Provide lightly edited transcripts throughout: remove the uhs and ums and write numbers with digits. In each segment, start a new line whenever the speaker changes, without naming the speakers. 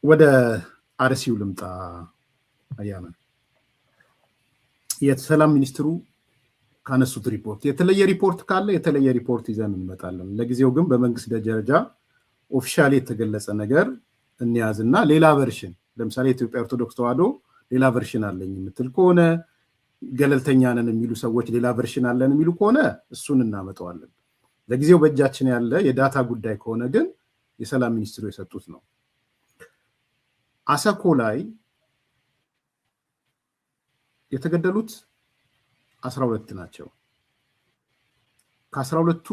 ወደ አርሲው ልምጣ አያና የሰላም ሚኒስትሩ ካነሱት ሪፖርት የተለየ ሪፖርት ካለ የተለየ ሪፖርት ይዘን እንመጣለን። ለጊዜው ግን በመንግስት ደረጃ ኦፊሻሊ የተገለጸ ነገር እንያዝና ሌላ ቨርሽን ለምሳሌ ኢትዮጵያ ኦርቶዶክስ ተዋሕዶ ሌላ ቨርሽን አለኝ የምትል ከሆነ ገለልተኛ ነን የሚሉ ሰዎች ሌላ ቨርሽን አለን የሚሉ ከሆነ እሱን እናመጣዋለን። ለጊዜው በእጃችን ያለ የዳታ ጉዳይ ከሆነ ግን የሰላም ሚኒስትሩ የሰጡት ነው። አሰኮ ላይ የተገደሉት 12 ናቸው። ከ12ቱ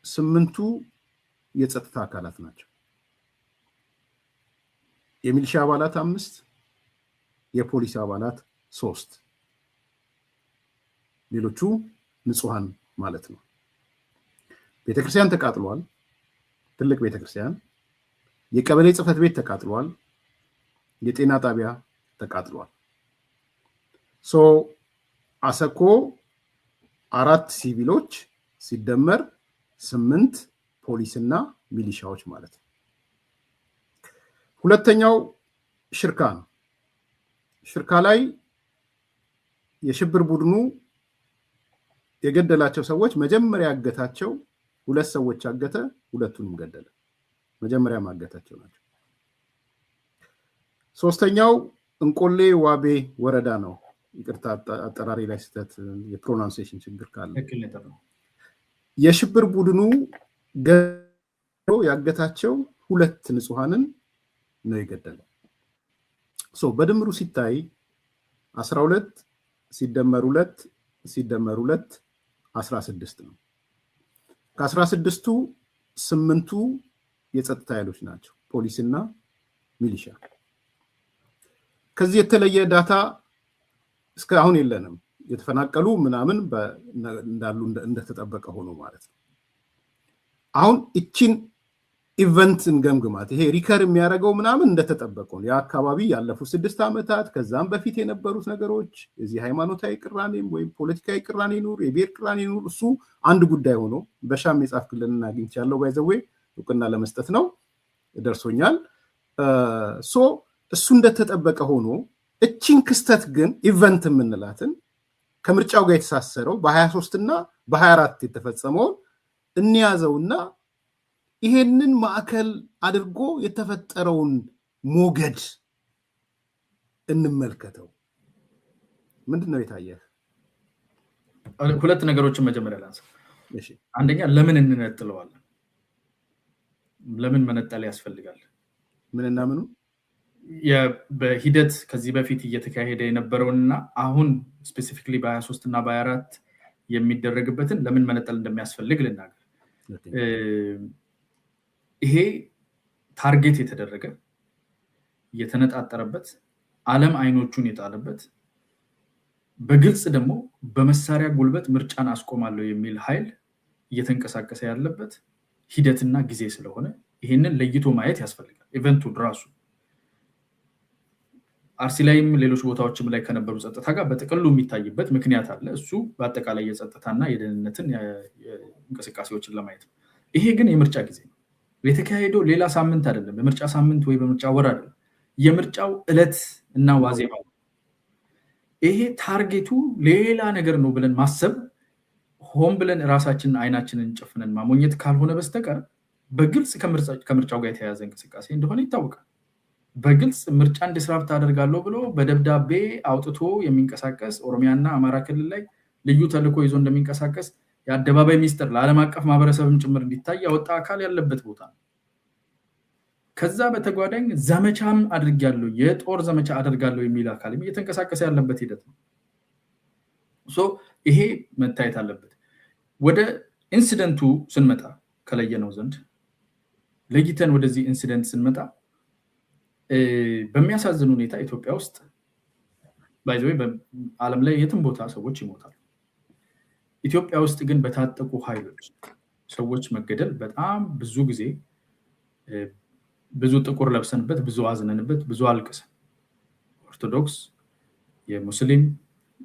8ቱ የጸጥታ አካላት ናቸው። የሚሊሻ አባላት 5፣ የፖሊስ አባላት 3፣ ሌሎቹ ንጹሃን ማለት ነው። ቤተክርስቲያን ተቃጥሏል። ትልቅ ቤተክርስቲያን፣ የቀበሌ ጽሕፈት ቤት ተቃጥሏል። የጤና ጣቢያ ተቃጥሏል። አሰኮ 4 ሲቪሎች ሲደመር 8 ፖሊስና ሚሊሻዎች ማለት ነው። ሁለተኛው ሽርካ ነው። ሽርካ ላይ የሽብር ቡድኑ የገደላቸው ሰዎች መጀመሪያ ያገታቸው 2 ሰዎች አገተ፣ 2ቱንም ገደለ። መጀመሪያ ማገታቸው ናቸው። ሶስተኛው እንቆሌ ዋቤ ወረዳ ነው። ይቅርታ አጠራሪ ላይ ስህተት የፕሮናንሴሽን ችግር ካለ የሽብር ቡድኑ ገድሎ ያገታቸው 2 ንጹሃንን ነው የገደለው። በድምሩ ሲታይ 12 ሲደመር 2 ሲደመር 2 16 ነው። ከ16ቱ 8ቱ የጸጥታ ኃይሎች ናቸው፣ ፖሊስና ሚሊሻ። ከዚህ የተለየ ዳታ እስካሁን የለንም። የተፈናቀሉ ምናምን እንዳሉ እንደተጠበቀ ሆኖ ማለት ነው። አሁን እቺን ኢቨንት እንገምግማት። ይሄ ሪከር የሚያደርገው ምናምን እንደተጠበቀው ነው። የአካባቢ ያለፉት 6 ዓመታት ከዛም በፊት የነበሩት ነገሮች የዚህ ሃይማኖታዊ ቅራኔም ወይም ፖለቲካዊ ቅራኔ ኑር የብሔር ቅራኔ ኑር እሱ አንድ ጉዳይ ሆኖ በሻም የጻፍክልን አግኝቻለሁ። ባይዘዌ እውቅና ለመስጠት ነው ደርሶኛል። እሱ እንደተጠበቀ ሆኖ እቺን ክስተት ግን ኢቨንት የምንላትን ከምርጫው ጋር የተሳሰረው በ23 እና በ24 የተፈጸመውን እንያዘውና ይሄንን ማዕከል አድርጎ የተፈጠረውን ሞገድ እንመልከተው። ምንድነው የታየህ?
ሁለት ነገሮችን መጀመሪያ ላንሳ። አንደኛ ለምን እንነጥለዋለን? ለምን መነጠል ያስፈልጋል?
ምንና ምኑ
በሂደት ከዚህ በፊት እየተካሄደ የነበረውና አሁን ስፔሲፊካሊ በ23 እና በ24 የሚደረግበትን ለምን መነጠል እንደሚያስፈልግ ልናገር። ይሄ ታርጌት የተደረገ የተነጣጠረበት ዓለም አይኖቹን የጣለበት በግልጽ ደግሞ በመሳሪያ ጉልበት ምርጫን አስቆማለሁ የሚል ኃይል እየተንቀሳቀሰ ያለበት ሂደትና ጊዜ ስለሆነ ይሄንን ለይቶ ማየት ያስፈልጋል። ኢቨንቱ ራሱ አርሲ ላይም ሌሎች ቦታዎችም ላይ ከነበሩ ጸጥታ ጋር በጥቅሉ የሚታይበት ምክንያት አለ። እሱ በአጠቃላይ የጸጥታና የደህንነትን እንቅስቃሴዎችን ለማየት ነው። ይሄ ግን የምርጫ ጊዜ ነው። የተካሄደው ሌላ ሳምንት አይደለም፣ በምርጫ ሳምንት ወይ በምርጫ ወር አይደለም፣ የምርጫው ዕለት እና ዋዜማ። ይሄ ታርጌቱ ሌላ ነገር ነው ብለን ማሰብ ሆን ብለን ራሳችንን አይናችንን ጨፍነን ማሞኘት ካልሆነ በስተቀር በግልጽ ከምርጫው ጋር የተያያዘ እንቅስቃሴ እንደሆነ ይታወቃል። በግልጽ ምርጫን ዲስራፕት አደርጋለሁ ብሎ በደብዳቤ አውጥቶ የሚንቀሳቀስ ኦሮሚያና አማራ ክልል ላይ ልዩ ተልዕኮ ይዞ እንደሚንቀሳቀስ የአደባባይ ሚስጥር ለዓለም አቀፍ ማህበረሰብም ጭምር እንዲታይ ያወጣ አካል ያለበት ቦታ ነው። ከዛ በተጓዳኝ ዘመቻም አድርጋለሁ የጦር ዘመቻ አደርጋለሁ የሚል አካልም እየተንቀሳቀሰ ያለበት ሂደት ነው። ይሄ መታየት አለበት። ወደ ኢንሲደንቱ ስንመጣ ከለየነው ዘንድ ለይተን ወደዚህ ኢንሲደንት ስንመጣ በሚያሳዝን ሁኔታ ኢትዮጵያ ውስጥ ባይዘው በዓለም ላይ የትም ቦታ ሰዎች ይሞታሉ። ኢትዮጵያ ውስጥ ግን በታጠቁ ኃይሎች ሰዎች መገደል በጣም ብዙ ጊዜ ብዙ ጥቁር ለብሰንበት ብዙ አዝነንበት ብዙ አልቅሰን ኦርቶዶክስ የሙስሊም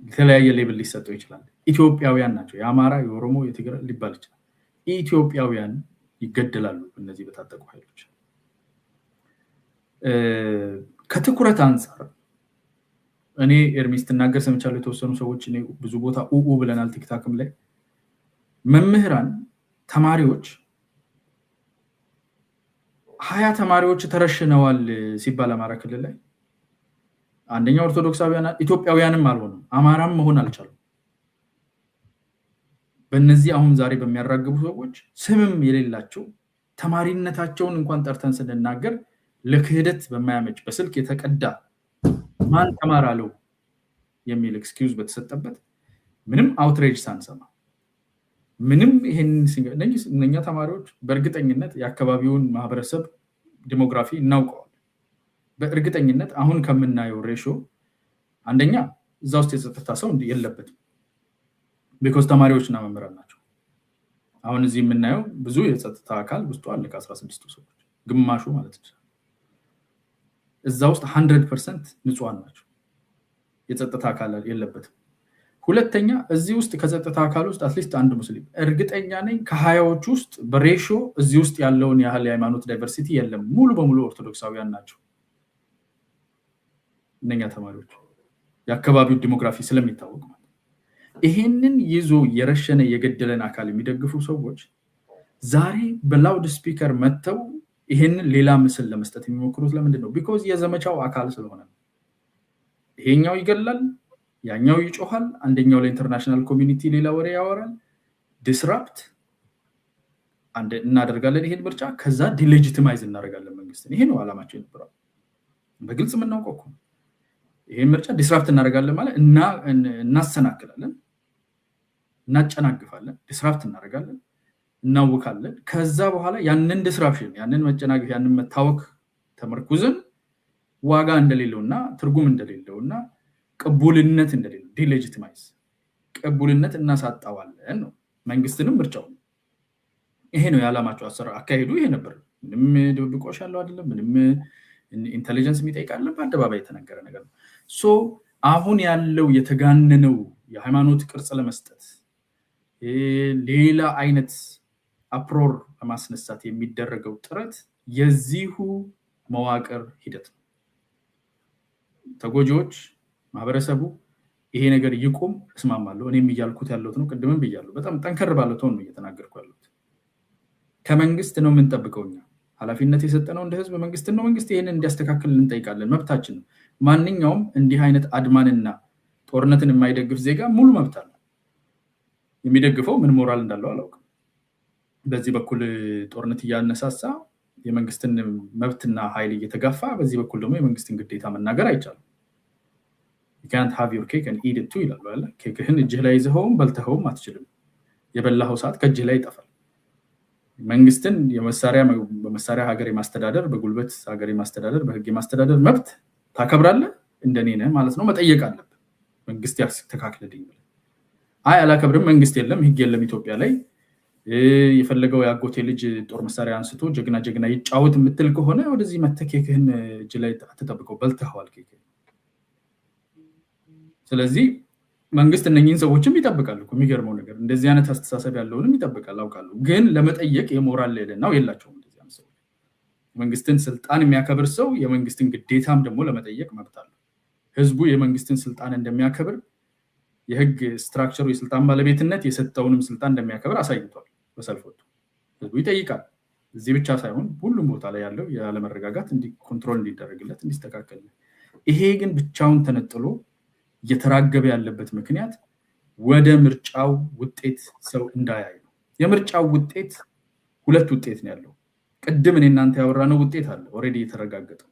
የተለያየ ሌብል ሊሰጠው ይችላል። ኢትዮጵያውያን ናቸው። የአማራ የኦሮሞ የትግራይ ሊባል ይችላል። ኢትዮጵያውያን ይገደላሉ እነዚህ በታጠቁ ኃይሎች። ከትኩረት አንፃር እኔ ኤርሚስ ተናገር ሰምቻለሁ የተወሰኑ ሰዎች እኔ ብዙ ቦታ ኡኡ ብለናል ቲክታክም ላይ መምህራን ተማሪዎች 20 ተማሪዎች ተረሽነዋል ሲባል አማራ ክልል ላይ አንደኛው ኦርቶዶክሳውያን ኢትዮጵያውያንም አልሆኑም አማራም መሆን አልቻሉም በእነዚህ አሁን ዛሬ በሚያራግቡ ሰዎች ስምም የሌላቸው ተማሪነታቸውን እንኳን ጠርተን ስንናገር ለክህደት በማያመጭ በስልክ የተቀዳ ማን ተማራለው የሚል ኤክስኪውዝ በተሰጠበት ምንም አውትሬጅ ሳንሰማ ምንም ይሄን እነኛ ተማሪዎች በእርግጠኝነት የአካባቢውን ማህበረሰብ ዲሞግራፊ እናውቀዋል በእርግጠኝነት አሁን ከምናየው ሬሾ አንደኛ እዛ ውስጥ የጸጥታ ሰው የለበትም because ተማሪዎችና መምህራን ናቸው አሁን እዚህ የምናየው ብዙ የጸጥታ አካል ውስጥ አለ ከ16 ሰዎች ግማሹ ማለት ነው እዛ ውስጥ 100% ንጹሃን ናቸው የጸጥታ አካል የለበትም ሁለተኛ እዚህ ውስጥ ከጸጥታ አካል ውስጥ አትሊስት አንድ ሙስሊም እርግጠኛ ነኝ ከ20ዎቹ ውስጥ በሬሾ እዚህ ውስጥ ያለውን ያህል የሃይማኖት ዳይቨርሲቲ የለም ሙሉ በሙሉ ኦርቶዶክሳውያን ናቸው እነኛ ተማሪዎች የአካባቢው ዲሞግራፊ ስለሚታወቅ ማለት ይሄንን ይዞ የረሸነ የገደለን አካል የሚደግፉ ሰዎች ዛሬ በላውድ ስፒከር መተው ይሄንን ሌላ ምስል ለመስጠት የሚሞክሩት ለምንድን ነው because የዘመቻው አካል ስለሆነ ይሄኛው ይገላል ያኛው ይጮሃል አንደኛው ለኢንተርናሽናል ኮሚኒቲ ሌላ ወሬ ያወራል ዲስራፕት አንድ እናደርጋለን ይሄን ምርጫ ከዛ ዲሌጂቲማይዝ እናደርጋለን መንግስትን ይሄ ነው አላማቸው የነበረው በግልጽ ምናውቀው ይሄን ምርጫ ዲስራፕት እናደርጋለን ማለት እናሰናክላለን እናጨናግፋለን ዲስራፕት እናደርጋለን እናውካለን ከዛ በኋላ ያንን ዲስራፕሽን ያንን መጨናገፍ ያንን መታወክ ተመርኩዘን ዋጋ እንደሌለውና ትርጉም እንደሌለውና ቅቡልነት እንደሌለው ዲሌጂቲማይዝ ቅቡልነት እናሳጣዋለን ነው መንግስትንም ምርጫው ይሄ ነው ያላማቸው አሰራ አካሄዱ ይሄ ነበር ምንም ድብቆሽ ያለው አይደለም ምንም ኢንተለጀንስ የሚጠይቃል በአደባባይ የተነገረ ነገር ነው ሶ አሁን ያለው የተጋነነው የሃይማኖት ቅርጽ ለመስጠት ሌላ አይነት አፕሮር ለማስነሳት የሚደረገው ጥረት የዚሁ መዋቅር ሂደት ነው ተጎጆች ማህበረሰቡ ይሄ ነገር ይቆም እስማማለሁ እኔም ይያልኩት ያለሁት ነው ቅድምም ብያለሁ በጣም ጠንከር ባለ ቶን ነው እየተናገርኩ ያለሁት ከመንግስት ነው ምን ተጠብቀውኛ ኃላፊነት የሰጠነው እንደ ህዝብ መንግስት ነው መንግስት ይሄንን እንዲያስተካክል እንጠይቃለን መብታችን ነው ማንኛውም እንዲህ አይነት አድማንና ጦርነትን የማይደግፍ ዜጋ ሙሉ መብት አለ የሚደግፈው ምን ሞራል እንዳለው አላውቅም በዚህ በኩል ጦርነት ያነሳሳ የመንግስትን መብትና ኃይል እየተጋፋ በዚህ በኩል ደግሞ የመንግስትን ግዴታ መናገር አይቻልም you can't have your cake and eat it too ይላል አይደል ኬክህን እጅህ ላይ ይዘኸውም በልተኸውም አትችልም የበላኸው ሰዓት ከእጅህ ላይ ይጠፋል መንግስትን በመሳሪያ ሀገር የማስተዳደር በጉልበት ሀገር የማስተዳደር በህግ የማስተዳደር መብት ታከብራለህ እንደኔ ነህ ማለት ነው መጠየቅ አለበት መንግስት ያስተካክልልኝ አይ አላከብርም መንግስት የለም ህግ የለም ኢትዮጵያ ላይ የፈለገው ያጎቴ ልጅ ጦር መሳሪያ አንስቶ ጀግና ይጫወት የምትል ከሆነ ወደዚህ መተኬክህን እጅ ላይ አትጠብቀው በልተኸዋል ኬክ ስለዚህ መንግስት እነኚህን ሰዎችም ይጠብቃሉ የሚገርመው ነገር እንደዚህ አይነት አስተሳሰብ ያለውንም ይጠብቃል አውቃለሁ ግን ለመጠየቅ የሞራል ለሌላው የላቸውም እንደዚህ አይነት ሰው መንግስትን ስልጣን የሚያከብር ሰው የመንግስትን ግዴታም ደግሞ ለመጠየቅ መብት አለው ህዝቡ የመንግስትን ስልጣን እንደሚያከብር የህግ ስትራክቸሩ የስልጣን ባለቤትነት የሰጠውንም ስልጣን እንደሚያከብር አሳይቷል በሰልፎቱ ህዝቡ ይጠይቃል እዚህ ብቻ ሳይሆን ሁሉም ቦታ ላይ ያለው ያለመረጋጋት ኮንትሮል እንዲደረግለት እንዲስተካከል ይሄ ግን ብቻውን ተነጥሎ እየተራገበ ያለበት ምክንያት ወደ ምርጫው ውጤት ሰው እንዳያይ ነው የምርጫው ውጤት ሁለት ውጤት ነው ያለው ቅድም እኔ እናንተ ያወራነው ውጤት አለ ኦሬዲ የተረጋገጠው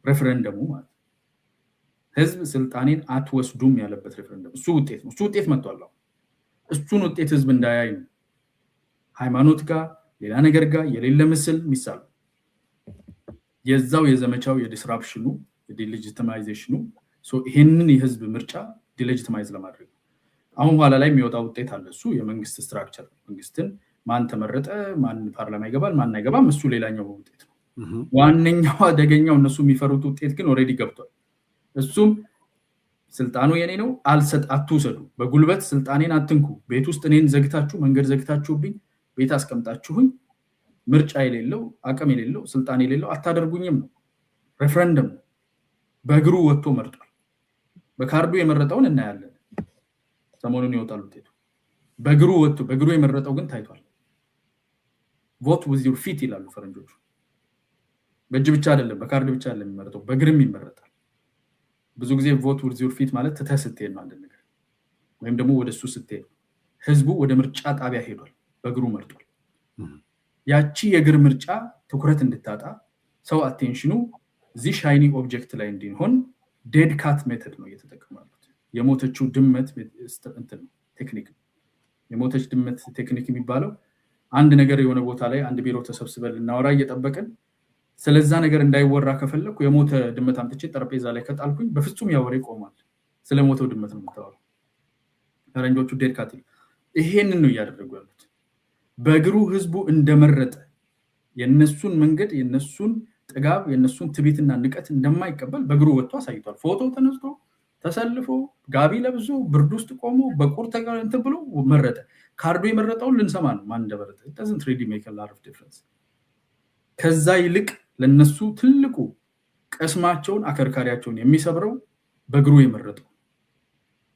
ሬፈረንደሙ ማለት ህዝብ ስልጣኔን አትወስዱም ያለበት ሬፈረንደም እሱ ውጤት መጥቷል እሱን ውጤት ህዝብ እንዳያይ ነው ሃይማኖት ጋር ሌላ ነገር ጋር የሌለ ምስል ሚሳል የዛው የዘመቻው የዲስራፕሽኑ የዲሌጂቲማይዜሽኑ ሶ ይሄንን የህዝብ ምርጫ ዲሌጂቲማይዝ ለማድረግ አሁን ኋላ ላይ የሚወጣው ውጤት አለ እሱ የመንግስት ስትራክቸር መንግስትን ማን ተመረጠ ማን ፓርላማ ይገባል ማን አይገባም እሱ ሌላኛው ውጤት ነው ዋንኛው አደገኛው እነሱ የሚፈሩት ውጤት ግን ኦሬዲ ገብቷል እሱም ስልጣኑ የኔ ነው አትውሰዱ በጉልበት ስልጣኔን አትንኩ ቤት ውስጥ እኔን ዘግታችሁ መንገድ ዘግታችሁብኝ ቤት አስቀምጣችሁኝ ምርጫ የሌለው አቅም የሌለው ስልጣን የሌለው አታደርጉኝም ነው ሬፈረንደም በእግሩ ወጥቶ መርጧል። በካርዱ የመረጠውን እናያለን። ሰሞኑን ይወጣል ውጤቱ። በእግሩ ወጥቶ በእግሩ የመረጠው ግን ታይቷል። vote with your feet ይላሉ ፈረንጆቹ። በእጅ ብቻ አይደለም በካርድ ብቻ አይደለም የሚመረጠው በእግርም ይመረጣል። ብዙ ጊዜ vote with your feet ማለት ተተስተን ማለት ነገር ወይም ደግሞ ወደሱ ስትሄድ ህዝቡ ወደ ምርጫ ጣቢያ ሄዷል፣ በእግሩ መርጧል። ያቺ የእግር ምርጫ ትኩረት እንድታጣ ሰው አቴንሽኑ እዚህ ሻይኒ ኦብጀክት ላይ እንዲሆን ዴድ ካት ሜተድ ነው እየተጠቀሙት። የሞተችው ድመት እንትን ቴክኒክ የሞተች ድመት ቴክኒክ የሚባለው አንድ ነገር የሆነ ቦታ ላይ አንድ ቢሮ ተሰብስበን እናወራ እየጠበቀን ስለዛ ነገር እንዳይወራ ከፈለኩ የሞተ ድመት አምጥቼ ጠረጴዛ ላይ ከጣልኩኝ በፍጹም ያወሬ ቆማል። ስለሞተው ድመት ነው የምታወራው። ፈረንጆቹ ዴድ ካት ይሄንን ነው ያደረጉ ያሉት። በእግሩ ህዝቡ እንደመረጠ የነሱን መንገድ የነሱን ጥጋብ የነሱን ትቢትና ንቀት እንደማይቀበል በእግሩ ወጥቶ አሳይቷል። ፎቶ ተነስቶ ተሰልፎ ጋቢ ለብሶ ብርድ ውስጥ ቆሞ በቁር ተቀንተ ብሎ መረጠ። ካርዱ የመረጠውን ልንሰማ ነው ማን እንደመረጠ። it doesn't really make a lot of difference። ከዛ ይልቅ ለነሱ ትልቁ ቀስማቸውን አከርካሪያቸውን የሚሰብረው በእግሩ የመረጠው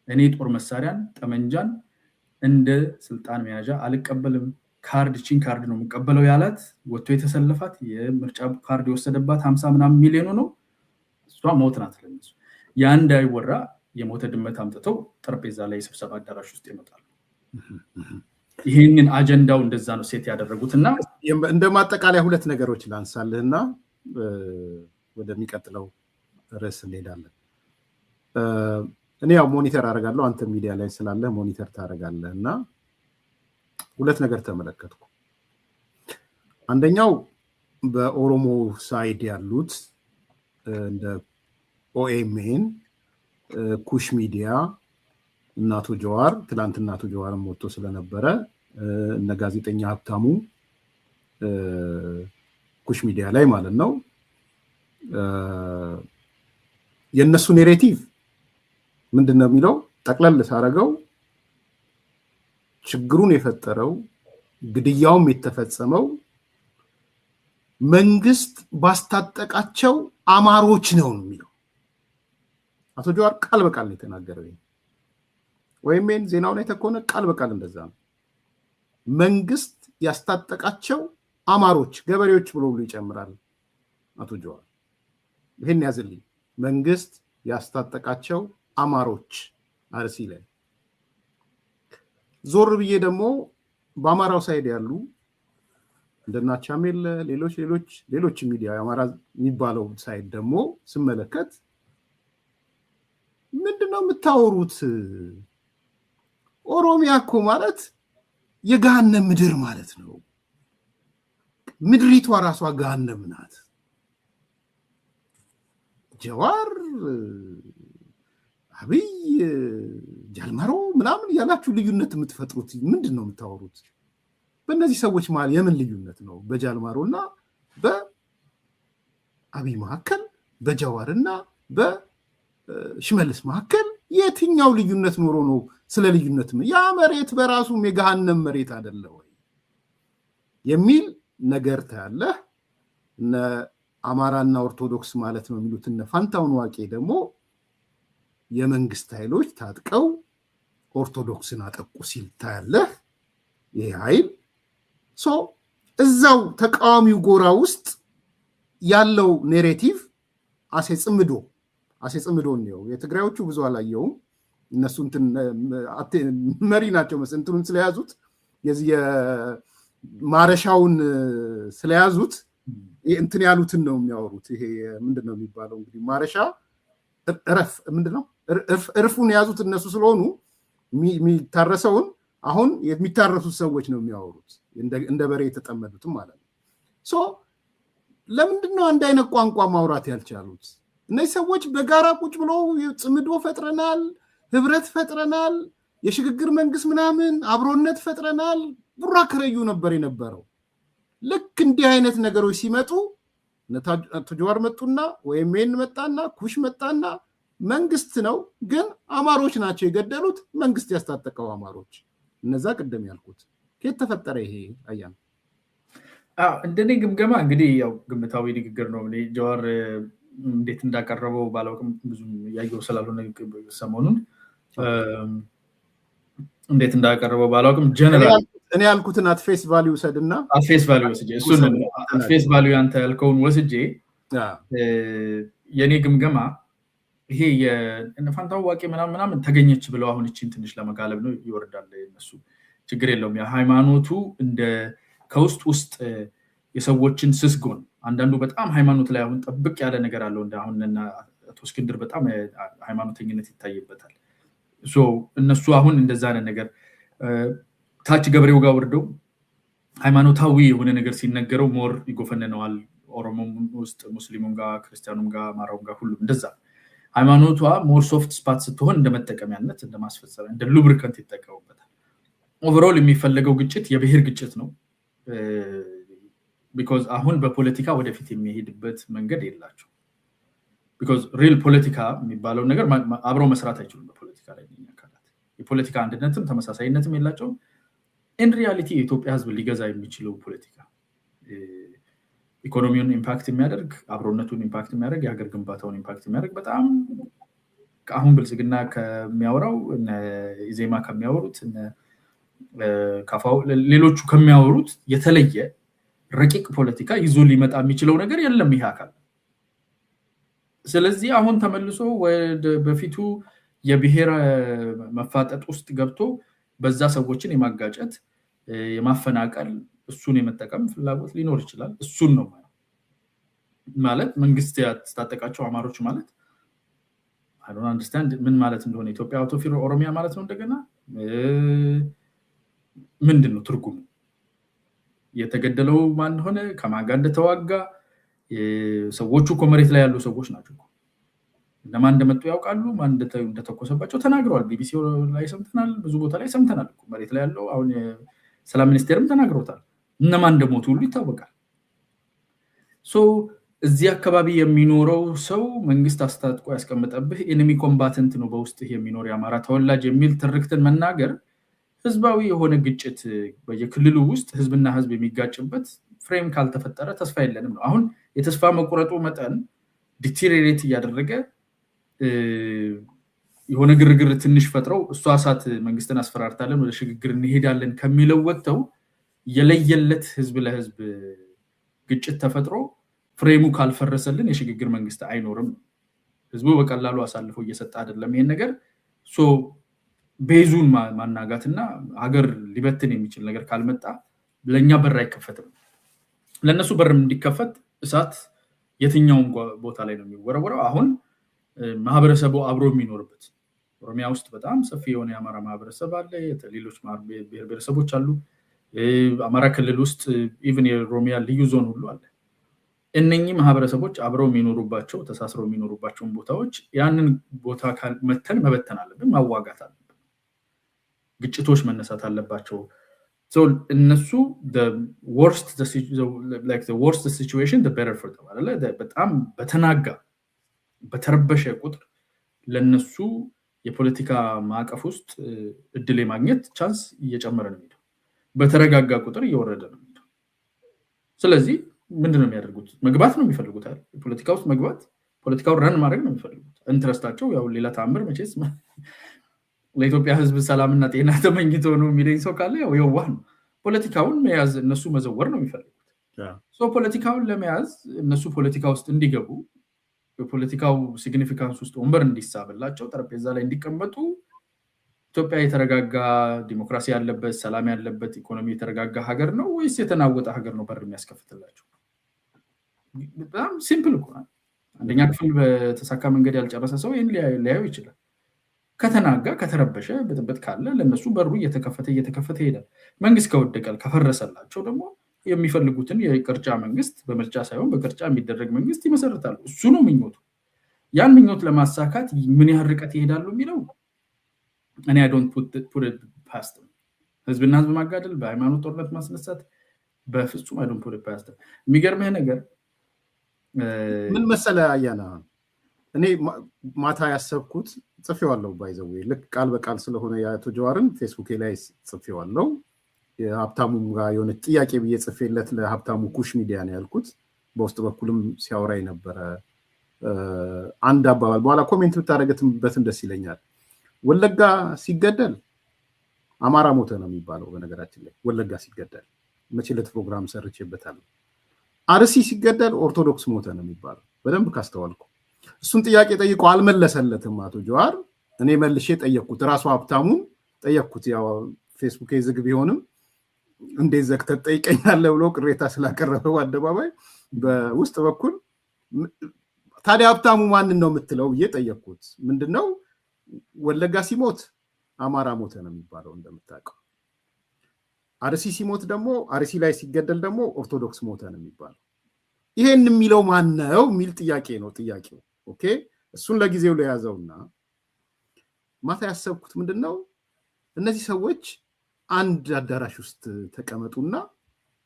እኔ ጦር መሳሪያን ጠመንጃን እንደ ስልጣን መያዣ አልቀበልም፣ ካርድ ቺን ካርድ ነው የምቀበለው ያላት ወጥቶ የተሰለፋት የምርጫ ካርድ የወሰደባት 50 ምናምን ሚሊዮን ነው። እሷ ሞት ናት ለነሱ። ያ እንዳይወራ የሞተ ድመት አምጥተው ጠረጴዛ ላይ ስብሰባ አዳራሽ ውስጥ ይመጣሉ። ይሄንን አጀንዳው እንደዛ ነው ሴት ያደረጉትና
እንደማጠቃለያ ሁለት ነገሮች ላንሳልህና ወደሚቀጥለው ርዕስ እንሄዳለን። እኔ ያው ሞኒተር አደርጋለሁ፣ አንተ ሚዲያ ላይ ስላለ ሞኒተር ታደርጋለህና ሁለት ነገር ተመለከትኩ። አንደኛው በኦሮሞ ሳይድ ያሉት እንደ ኦኤምኤን፣ ኩሽ ሚዲያ፣ እናቶ ጀዋር ትላንት እናቶ ጀዋርም ወጥቶ ስለነበረ እነ ጋዜጠኛ ሀብታሙ ኩሽ ሚዲያ ላይ ማለት ነው የነሱ ኔሬቲቭ ምንድነው የሚለው ጠቅለል ሳረገው ችግሩን የፈጠረው ግድያውም የተፈጸመው መንግስት ባስታጠቃቸው አማሮች ነው የሚለው። አቶ ጀዋር ቃል በቃል ነው የተናገረው። ወይም ዜናው ላይ ተኮነ ቃል በቃል እንደዛ ነው። መንግስት ያስታጠቃቸው አማሮች ገበሬዎች ብሎ ይጨምራል አቶ ጀዋር። ይሄን ያዝልኝ። መንግስት ያስታጠቃቸው አማሮች አርሲ ላይ ዞር ብዬ ደግሞ በአማራው ሳይድ ያሉ እንደናቻሜል ሌሎች ሚዲያ አማራ የሚባለው ሳይድ ደግሞ ስመለከት ምንድነው የምታወሩት? ኦሮሚያ እኮ ማለት የገሃነም ምድር ማለት ነው። ምድሪቷ ራሷ ገሃነም ናት። ጀዋር አብይ ጃልማሮ ምናምን ያላችሁ ልዩነት የምትፈጥሩት ምንድነው የምታወሩት? በእነዚህ ሰዎች ማለት የምን ልዩነት ነው? በጃልማሮና በአብይ መካከል በጀዋርና በሽመልስ መካከል የትኛው ልዩነት ኖሮ ነው? ስለ ልዩነት ያ መሬት በራሱም የገሃነም መሬት አይደለ ወይ የሚል ነገር ታያለህ። እነ አማራና ኦርቶዶክስ ማለት ነው የሚሉት እነ ፋንታውን ዋቄ ደግሞ የመንግስት ኃይሎች ታጥቀው ኦርቶዶክስን አጠቁ ሲል ታያለህ። ይሄ ኃይል እዛው ተቃዋሚው ጎራ ውስጥ ያለው ኔሬቲቭ አሴ ጽምዶ ነው። የትግራዮቹ ብዙ አላየውም። እነሱ እንትን መሪ ናቸው እንትኑን ስለያዙት የዚህ ማረሻውን ስለያዙት እንትን ያሉትን ነው የሚያወሩት። ይሄ ምንድነው የሚባለው እንግዲህ ማረሻ ምንድነው እርፉን የያዙት እነሱ ስለሆኑ የሚታረሰውን አሁን የሚታረሱት ሰዎች ነው የሚያወሩት፣ እንደ በሬ የተጠመዱትም ማለት ነው። ለምንድነው አንድ አይነት ቋንቋ ማውራት ያልቻሉት? እነዚህ ሰዎች በጋራ ቁጭ ብሎ ጽምዶ ፈጥረናል፣ ህብረት ፈጥረናል፣ የሽግግር መንግስት ምናምን አብሮነት ፈጥረናል ቡራ ከረዩ ነበር የነበረው። ልክ እንዲህ አይነት ነገሮች ሲመጡ አቶ ጀዋር መጡና ወይም መጣና ኩሽ መጣና መንግስት ነው ግን አማሮች ናቸው የገደሉት፣ መንግስት ያስታጠቀው አማሮች እነዛ ቀደም ያልኩት ከየት ተፈጠረ ይሄ? አያን
እንደኔ ግምገማ እንግዲህ ያው ግምታዊ ንግግር ነው። ጀዋር እንዴት እንዳቀረበው ባላውቅም ብዙ ያየው ስላልሆነ ሰሞኑን እንዴት እንዳቀረበው ባላውቅም ጀነራል
እኔ ያልኩትን አት ፌስ ቫልዩ ወሰድና
አት ፌስ ቫልዩ ወስጄ እሱን አት ፌስ ቫልዩ አንተ ያልከውን ወስጄ የኔ ግምገማ ይሄ የፋንታው ዋቄ ምናምን ተገኘች ብለው አሁን እቺን ትንሽ ለመጋለብ ነው ይወርዳል እነሱ ችግር የለውም የሃይማኖቱ እንደ ከውስጥ የሰዎችን ስስጎን አንዳንዱ በጣም ሃይማኖት ላይ አሁን ጥብቅ ያለ ነገር አለው እንደ አሁንና አቶ እስክንድር በጣም ሃይማኖተኝነት ይታይበታል ሶ እነሱ አሁን እንደዛ ነገር ታች ገብሬው ጋር ወርደው ሃይማኖታዊ የሆነ ነገር ሲነገረው ሞር ይጎፈነነዋል ኦሮሞም ውስጥ ሙስሊሙም ጋር ክርስቲያኑም ጋር ማራውም ጋር ሁሉም እንደዛ ሃይማኖቷ ሞር ሶፍት ስፓት ስትሆን እንደመጠቀሚያነት እንደማስፈጸሚያ እንደ ሉብሪካንት ይጠቀሙበታል ኦቨርኦል የሚፈልገው ግጭት የብሔር ግጭት ነው because አሁን በፖለቲካ ወደፊት የሚሄድበት መንገድ የላቸው because real ፖለቲካ የሚባለው ነገር አብሮ መስራት አይችሉም በፖለቲካ ላይ የሚያካላት የፖለቲካ አንድነትም ተመሳሳይነትም የላቸው in reality ኢትዮጵያ ህዝብ ሊገዛ የሚችለው ፖለቲካ ኢኮኖሚውን ኢምፓክት የሚያደርግ አብሮነቱን ኢምፓክት የሚያደርግ የሀገር ግንባታውን ኢምፓክት የሚያደርግ በጣም አሁን ብልጽግና ከሚያወራው እና ኢዜማ ከሚያወሩት እና ካፋው ሌሎቹ ከሚያወሩት የተለየ ረቂቅ ፖለቲካ ይዞ ሊመጣ የሚችለው ነገር የለም ይሄ አካል ስለዚህ አሁን ተመልሶ ወደ በፊቱ የብሔር መፋጠጥ ውስጥ ገብቶ በዛ ሰዎችን የማጋጨት የማፈናቀል እሱን የመጠቀም ፍላጎት ሊኖር ይችላል እሱን ነው ማለት መንግስት ያስታጠቃቸው አማሮች ማለት I don't understand ምን ማለት እንደሆነ ኢትዮጵያ አውቶፊሮ ኦሮሚያ ማለት ነው እንደገና ምንድነው ትርጉሙ የተገደለው ማን ሆነ ከማን ጋር እንደተዋጋ ሰዎቹ ኮመሬት ላይ ያሉ ሰዎች ናቸው ለማን እንደመጡ ያውቃሉ ማን እንደተኮሰባቸው ተናግረዋል ቢቢሲ ላይ ሰምተናል ብዙ ቦታ ላይ ሰምተናል ኮመሬት ላይ ያለው አሁን ሰላም ሚኒስቴርም ተናግሮታል እነማን እንደሞቱ ሁሉ ይታወቃል ሶ እዚህ አካባቢ የሚኖረው ሰው መንግስት አስታጥቆ ያስቀመጠብህ ኢኒሚ ኮምባተንት ነው በውስጥ የሚኖር ያማራ ተወላጅ የሚል ትርክትን መናገር ህዝባዊ የሆነ ግጭት በየክልሉ ውስጥ ህዝብና ህዝብ የሚጋጭበት ፍሬም ካልተፈጠረ ተስፋ የለንም ነው አሁን የተስፋ መቁረጡ መጠን ዲቴሪሬት ያደረገ የሆነ ግርግር ትንሽ ፈጥረው እሷ አሳት መንግስትን አስፈራርታለን ወደ ሽግግር እንሄዳለን ከሚለው ወጥተው የለየለት ህዝብ ለህዝብ ግጭት ተፈጥሮ ፍሬሙ ካልፈረሰልን የሽግግር መንግስት አይኖርም ህዝቡ በቀላሉ አሳልፎ እየሰጣ አይደለም ይሄን ነገር ሶ ቤዙን ማናጋትና ሀገር ሊበትን የሚችል ነገር ካልመጣ ለኛ በር አይከፈትም ለነሱ በርም እንዲከፈት እሳት የትኛውም ቦታ ላይ ነው የሚወረወረው አሁን ማህበረሰቡ አብሮ የሚኖርበት ኦሮሚያ ውስጥ በጣም ሰፊ የሆነ የአማራ ማህበረሰብ አለ ሌሎች ብሔር ብሔረሰቦች አሉ አማራ ክልል ውስጥ ኢቭን የኦሮሚያ ልዩ ዞን ሁሉ አለ እነኚህ ማህበረሰቦች አብረው የሚኖሩባቸው ተሳስረው የሚኖሩባቸው ቦታዎች ያንን ቦታ መተን መበተን አለብን ማዋጋት አለብን ግጭቶች መነሳት አለባቸው so እነሱ the worst situation the better for them አይደለ በጣም በተናጋ በተረበሸ ቁጥር ለነሱ የፖለቲካ ማዕቀፍ ውስጥ እድል የማግኘት ቻንስ እየጨመረ ነው የሚሄደው በተረጋጋ ቁጥር እየወረደ ነው የሚሄደው ስለዚህ ምንድነው የሚያደርጉት መግባት ነው የሚፈልጉት አይደል ፖለቲካ ውስጥ መግባት ፖለቲካው ረን ማድረግ ነው የሚፈልጉት ኢንትረስታቸው ያው ሌላ ታምር መቼስ ለኢትዮጵያ ህዝብ ሰላምና ጤና ተመኝቶ ነው የሚለኝ ሰው ካለ ያው የዋህ ነው ፖለቲካውን መያዝ እነሱ መዘወር ነው የሚፈልጉት ሶ ፖለቲካውን ለመያዝ እነሱ ፖለቲካ ውስጥ እንዲገቡ በፖለቲካው ሲግኒፊካንስ ውስጥ ወንበር እንዲሳበላቸው ጠረጴዛ ላይ እንዲቀመጡ ኢትዮጵያ የተረጋጋ ዲሞክራሲ ያለበት ሰላም ያለበት ኢኮኖሚ የተረጋጋ ሀገር ነው ወይስ የተናወጠ ሀገር ነው በር የሚያስከፍትላቸው በጣም ሲምፕል እኮ ነው አንደኛ ክፍል በተሳካ መንገድ ያልጨረሰ ሰው ይሄን ሊያዩ ይችላል ከተናጋ ከተረበሸ በጥብጥ ካለ ለነሱ በሩ እየተከፈተ ይሄዳል መንግስት ከወደቀል ከፈረሰላቸው ደግሞ የሚፈልጉትን የቅርጫ መንግስት በመርጫ ሳይሆን በቅርጫ የሚደረግ መንግስት ይመሰርታሉ እሱ ነው ምኞቱ ያን ምኞት ለማሳካት ምን ያህል ርቀት ይሄዳሉ የሚለው እኔ I don't put it past them ህዝብና ህዝብ ማጋደል በሃይማኖት ጦርነት ማስነሳት በፍጹም I don't put it past them የሚገርምህ ነገር
ምን መሰለ አያና እኔ ማታ ያሰብኩት ጽፌዋለሁ ባይዘው ልክ ቃል በቃል ስለሆነ ያቶ ጀዋርን ፌስቡክ ላይ ጽፌዋለሁ የሀብታሙም ጋር የሆነ ጥያቄ ብዬ ጽፌለት ለሀብታሙ ኩሽ ሚዲያ ነው ያልኩት በውስጥ በኩልም ሲያወራይ ነበር አንድ አባባል በኋላ ኮሜንት ብታደርግበትም ደስ ይለኛል። ወለጋ ሲገደል አማራ ሞተ ነው የሚባለው። በነገራችን ላይ ወለጋ ሲገደል መቼ ዕለት ፕሮግራም ሰርቼበታለሁ። አርሲ ሲገደል ኦርቶዶክስ ሞተ ነው የሚባለው። በደንብ ካስተዋልኩ እሱን ጥያቄ ጠይቆ አልመለሰለትም አቶ ጀዋር። እኔ መልሼ ጠየቅኩት፣ ራሱ ሀብታሙን ጠየቅኩት። ያው ፌስቡክ ዝግ ቢሆንም እንዴት ዘግተህ ጠይቀኛለህ ብሎ ቅሬታ ስላቀረበው አደባባይ በውስጥ በኩል ታዲያ ሀብታሙ ማንን ነው የምትለው ብዬ ጠየቅኩት። ምንድነው ወለጋ ሲሞት አማራ ሞተ ነው የሚባለው እንደምታውቀው። አርሲ ሲሞት ደግሞ አርሲ ላይ ሲገደል ደግሞ ኦርቶዶክስ ሞተ ነው የሚባለው። ይሄን የሚለው ማን ነው የሚል ጥያቄ ነው ጥያቄው። ኦኬ እሱን ለጊዜው ለያዘውና ማታ ያሰብኩት ምንድነው እነዚህ ሰዎች አንድ አዳራሽ ውስጥ ተቀመጡና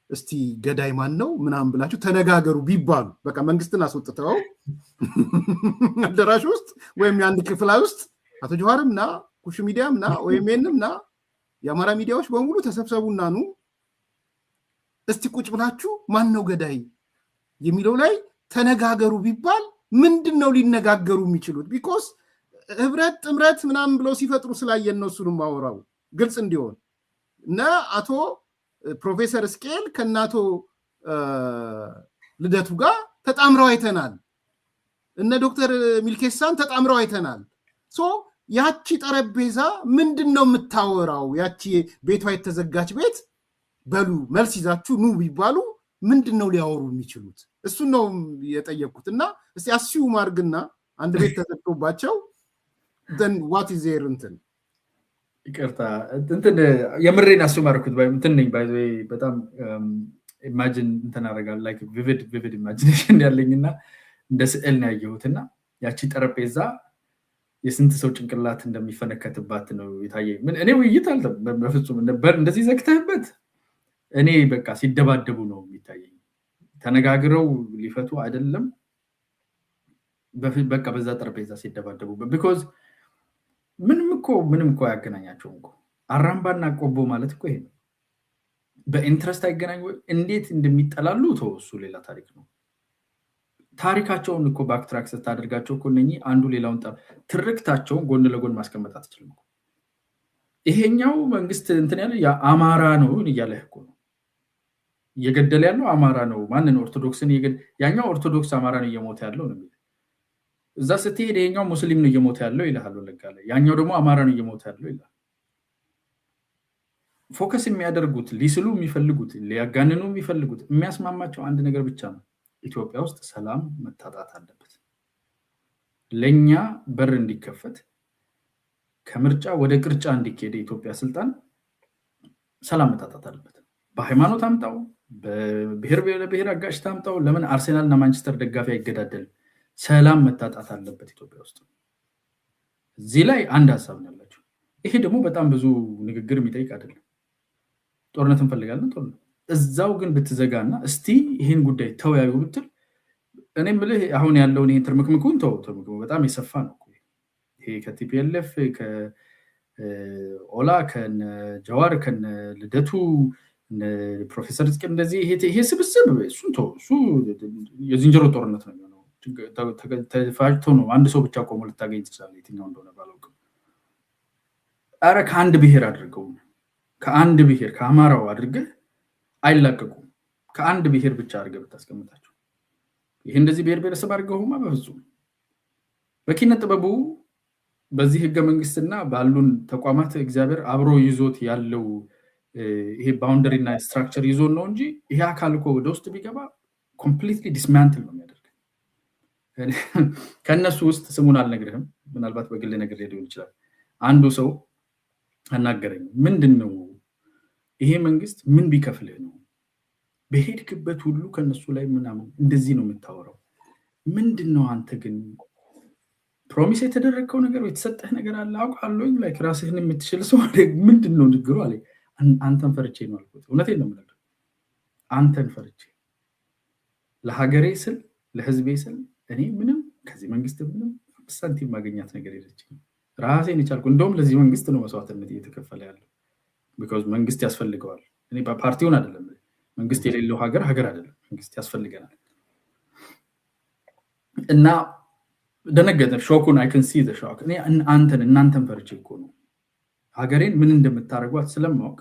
እስቲ ገዳይ ማን ነው ምናምን ብላችሁ ተነጋገሩ ቢባሉ፣ በቃ መንግስትን አስወጥተው አዳራሽ ውስጥ ወይም የአንድ ክፍል ውስጥ አቶ ጀዋርምና ኩሽ ሚዲያምና ወይምና የአማራ ሚዲያዎች በሙሉ ተሰብሰቡና ኑ እስቲ ቁጭ ብላችሁ ማን ነው ገዳይ የሚለው ላይ ተነጋገሩ ቢባል ምንድነው ሊነጋገሩ የሚችሉት? ቢኮዝ ህብረት ጥምረት ምናምን ብለው ሲፈጥሩ ስላየን ነው እሱንም ማወራው ግልጽ እንዲሆን እና አቶ ፕሮፌሰር ስኬል ከናቶ ልደቱ ጋር ተጣምረው አይተናል። እነ ዶክተር ሚልኬሳን ተጣምረው አይተናል። ሶ ያቺ ጠረጴዛ ምንድነው የምታወራው? ያቺ ቤቷ የተዘጋች ቤት በሉ መልስ ይዛችሁ ኑ ቢባሉ ምንድነው ሊያወሩ የሚችሉት? እሱ ነው የጠየቅኩት። እና እስቲ አስዩም አድርግና አንድ ቤት ተዘግቶባቸው then what is there እንትን
ይቅርታ እንትን የምሬን አስዩም አድርኩት እንትን ነኝ ባይ ዘ ወይ በጣም ኢማጂን እንትን አደርጋለሁ ላይክ vivid imagination ያለኝና እንደ ስዕል ነው ያየሁትና ያቺ ጠረጴዛ የስንት ሰው ጭንቅላት እንደሚፈነከትባት ነው የታየኝ። ምን እኔ ውይይት አልተም በፍጹም ነበር እንደዚህ ዘግተህበት እኔ በቃ ሲደባደቡ ነው የሚታየኝ። ተነጋግረው ሊፈቱ አይደለም በቃ በዛ ጠረጴዛ ሲደባደቡ because ምንም እኮ ያገናኛቸው እኮ አራምባና ቆቦ ማለት እኮ ይሄ ነው። በኢንትረስት አይገናኙ እንዴት እንደሚጠላሉ ተወሱ ሌላ ታሪክ ነው። ታሪካቸውን እኮ ባክትራክ ስታደርጋቸው እኮ ነኝ አንዱ ሌላውን ትርክታቸውን ጎን ለጎን ማስቀመጥ አትችልም እኮ። ይሄኛው መንግስት እንትን ያለ ያ አማራ ነው እያለህ እኮ ነው እየገደለ ያለው አማራ ነው። ማንን ኦርቶዶክስን ያኛው ኦርቶዶክስ አማራ ነው እየሞተ ያለው ነው የሚለው። እዛ ስትሄድ ይሄኛው ሙስሊም ነው እየሞተ ያለው ይላል ወለጋለ፣ ያኛው ደግሞ አማራ ነው እየሞተ ያለው ይላል። ፎከስ የሚያደርጉት ሊስሉ የሚፈልጉት ሊያጋንኑ የሚፈልጉት የሚያስማማቸው አንድ ነገር ብቻ ነው። ኢትዮጵያ ውስጥ ሰላም መታጣት አለበት። ለኛ በር እንዲከፈት ከምርጫ ወደ ቅርጫ እንዲኬድ ኢትዮጵያ ስልጣን ሰላም መታጣት አለበት። በሃይማኖት አምጣው በብሔር አጋጭ ታምጣው ለምን አርሴናል እና ማንቸስተር ደጋፊ አይገዳደልም? ሰላም መታጣት አለበት ኢትዮጵያ ውስጥ። እዚህ ላይ አንድ ሐሳብ ነው ያላችሁ። ይሄ ደግሞ በጣም ብዙ ንግግር የሚጠይቅ አይደለም። ጦርነት እንፈልጋለን ጦርነት እዛው ግን ብትዘጋና እስቲ ይሄን ጉዳይ ተወያዩ ብትል እኔ ምልህ አሁን ያለውን ይሄን ትርምክምኩን ተርምክሙ በጣም የሰፋ ነው። ይሄ ከቲፒኤልኤፍ ከኦላ ከጀዋር ከልደቱ ፕሮፌሰር ስኬል እንደዚህ ይሄ ስብስብ እሱ የዝንጀሮ ጦርነት ነው የሚሆነው። ተፋጭቶ ነው አንድ ሰው ብቻ ቆሞ ልታገኝ ትችላለህ የትኛው እንደሆነ ባላውቅም። አረ ከአንድ ብሔር አድርገው ከአንድ ብሔር ከአማራው አድርገህ አይላቀቁም። ከአንድ ብሔር ብቻ አድርገህ ብታስቀምጣቸው ይሄ እንደዚህ ብሔር ብሔረሰብ አድርገውማ በፍጹም በኪነ ጥበቡ በዚህ ህገ መንግስትና ባሉን ተቋማት እግዚአብሔር አብሮ ይዞት ያለው ይሄ ባውንደሪ እና ስትራክቸር ይዞ ነው እንጂ ይሄ አካል እኮ ወደ ውስጥ ቢገባ ኮምፕሊትሊ ዲስማንትል ነው የሚያደርገው። ከነሱ ውስጥ ስሙን አልነግርህም፣ ምናልባት በግል ነገር ሊሆን ይችላል። አንዱ ሰው አናገረኝ። ምንድነው ይሄ መንግስት ምን ቢከፍልህ ነው በሄድክበት ሁሉ ከነሱ ላይ ምናምን እንደዚህ ነው የምታወራው? ምንድነው አንተ ግን ፕሮሚስ የተደረገው ነገር የተሰጠህ ነገር አለ አውቃለሁ ላይክ ራስህን የምትችል ሰው አይደል? ምንድነው ንግሩ አለ። አንተን ፈርቼ ነው አልኩት። እውነቴን ነው የምነግርህ፣ አንተን ፈርቼ ለሀገሬ ስል ለህዝቤ ስል እኔ ምንም ከዚህ መንግስት ምንም ሳንቲም ማግኘት ነገር የለችም። ራሴን ይቻልኩ እንደውም ለዚህ መንግስት ነው መስዋዕትነት እየተከፈለ ያለው because መንግስት ያስፈልገዋል። እኔ በፓርቲውን አይደለም መንግስት የሌለው ሀገር አይደለም፣ መንግስት ያስፈልገናል። እና ደነገጠ ሾኩን I can see the shock እኔ እናንተን ፈርቼ እኮ ነው ሀገሬን ምን እንደምታረጓት ስለማውቅ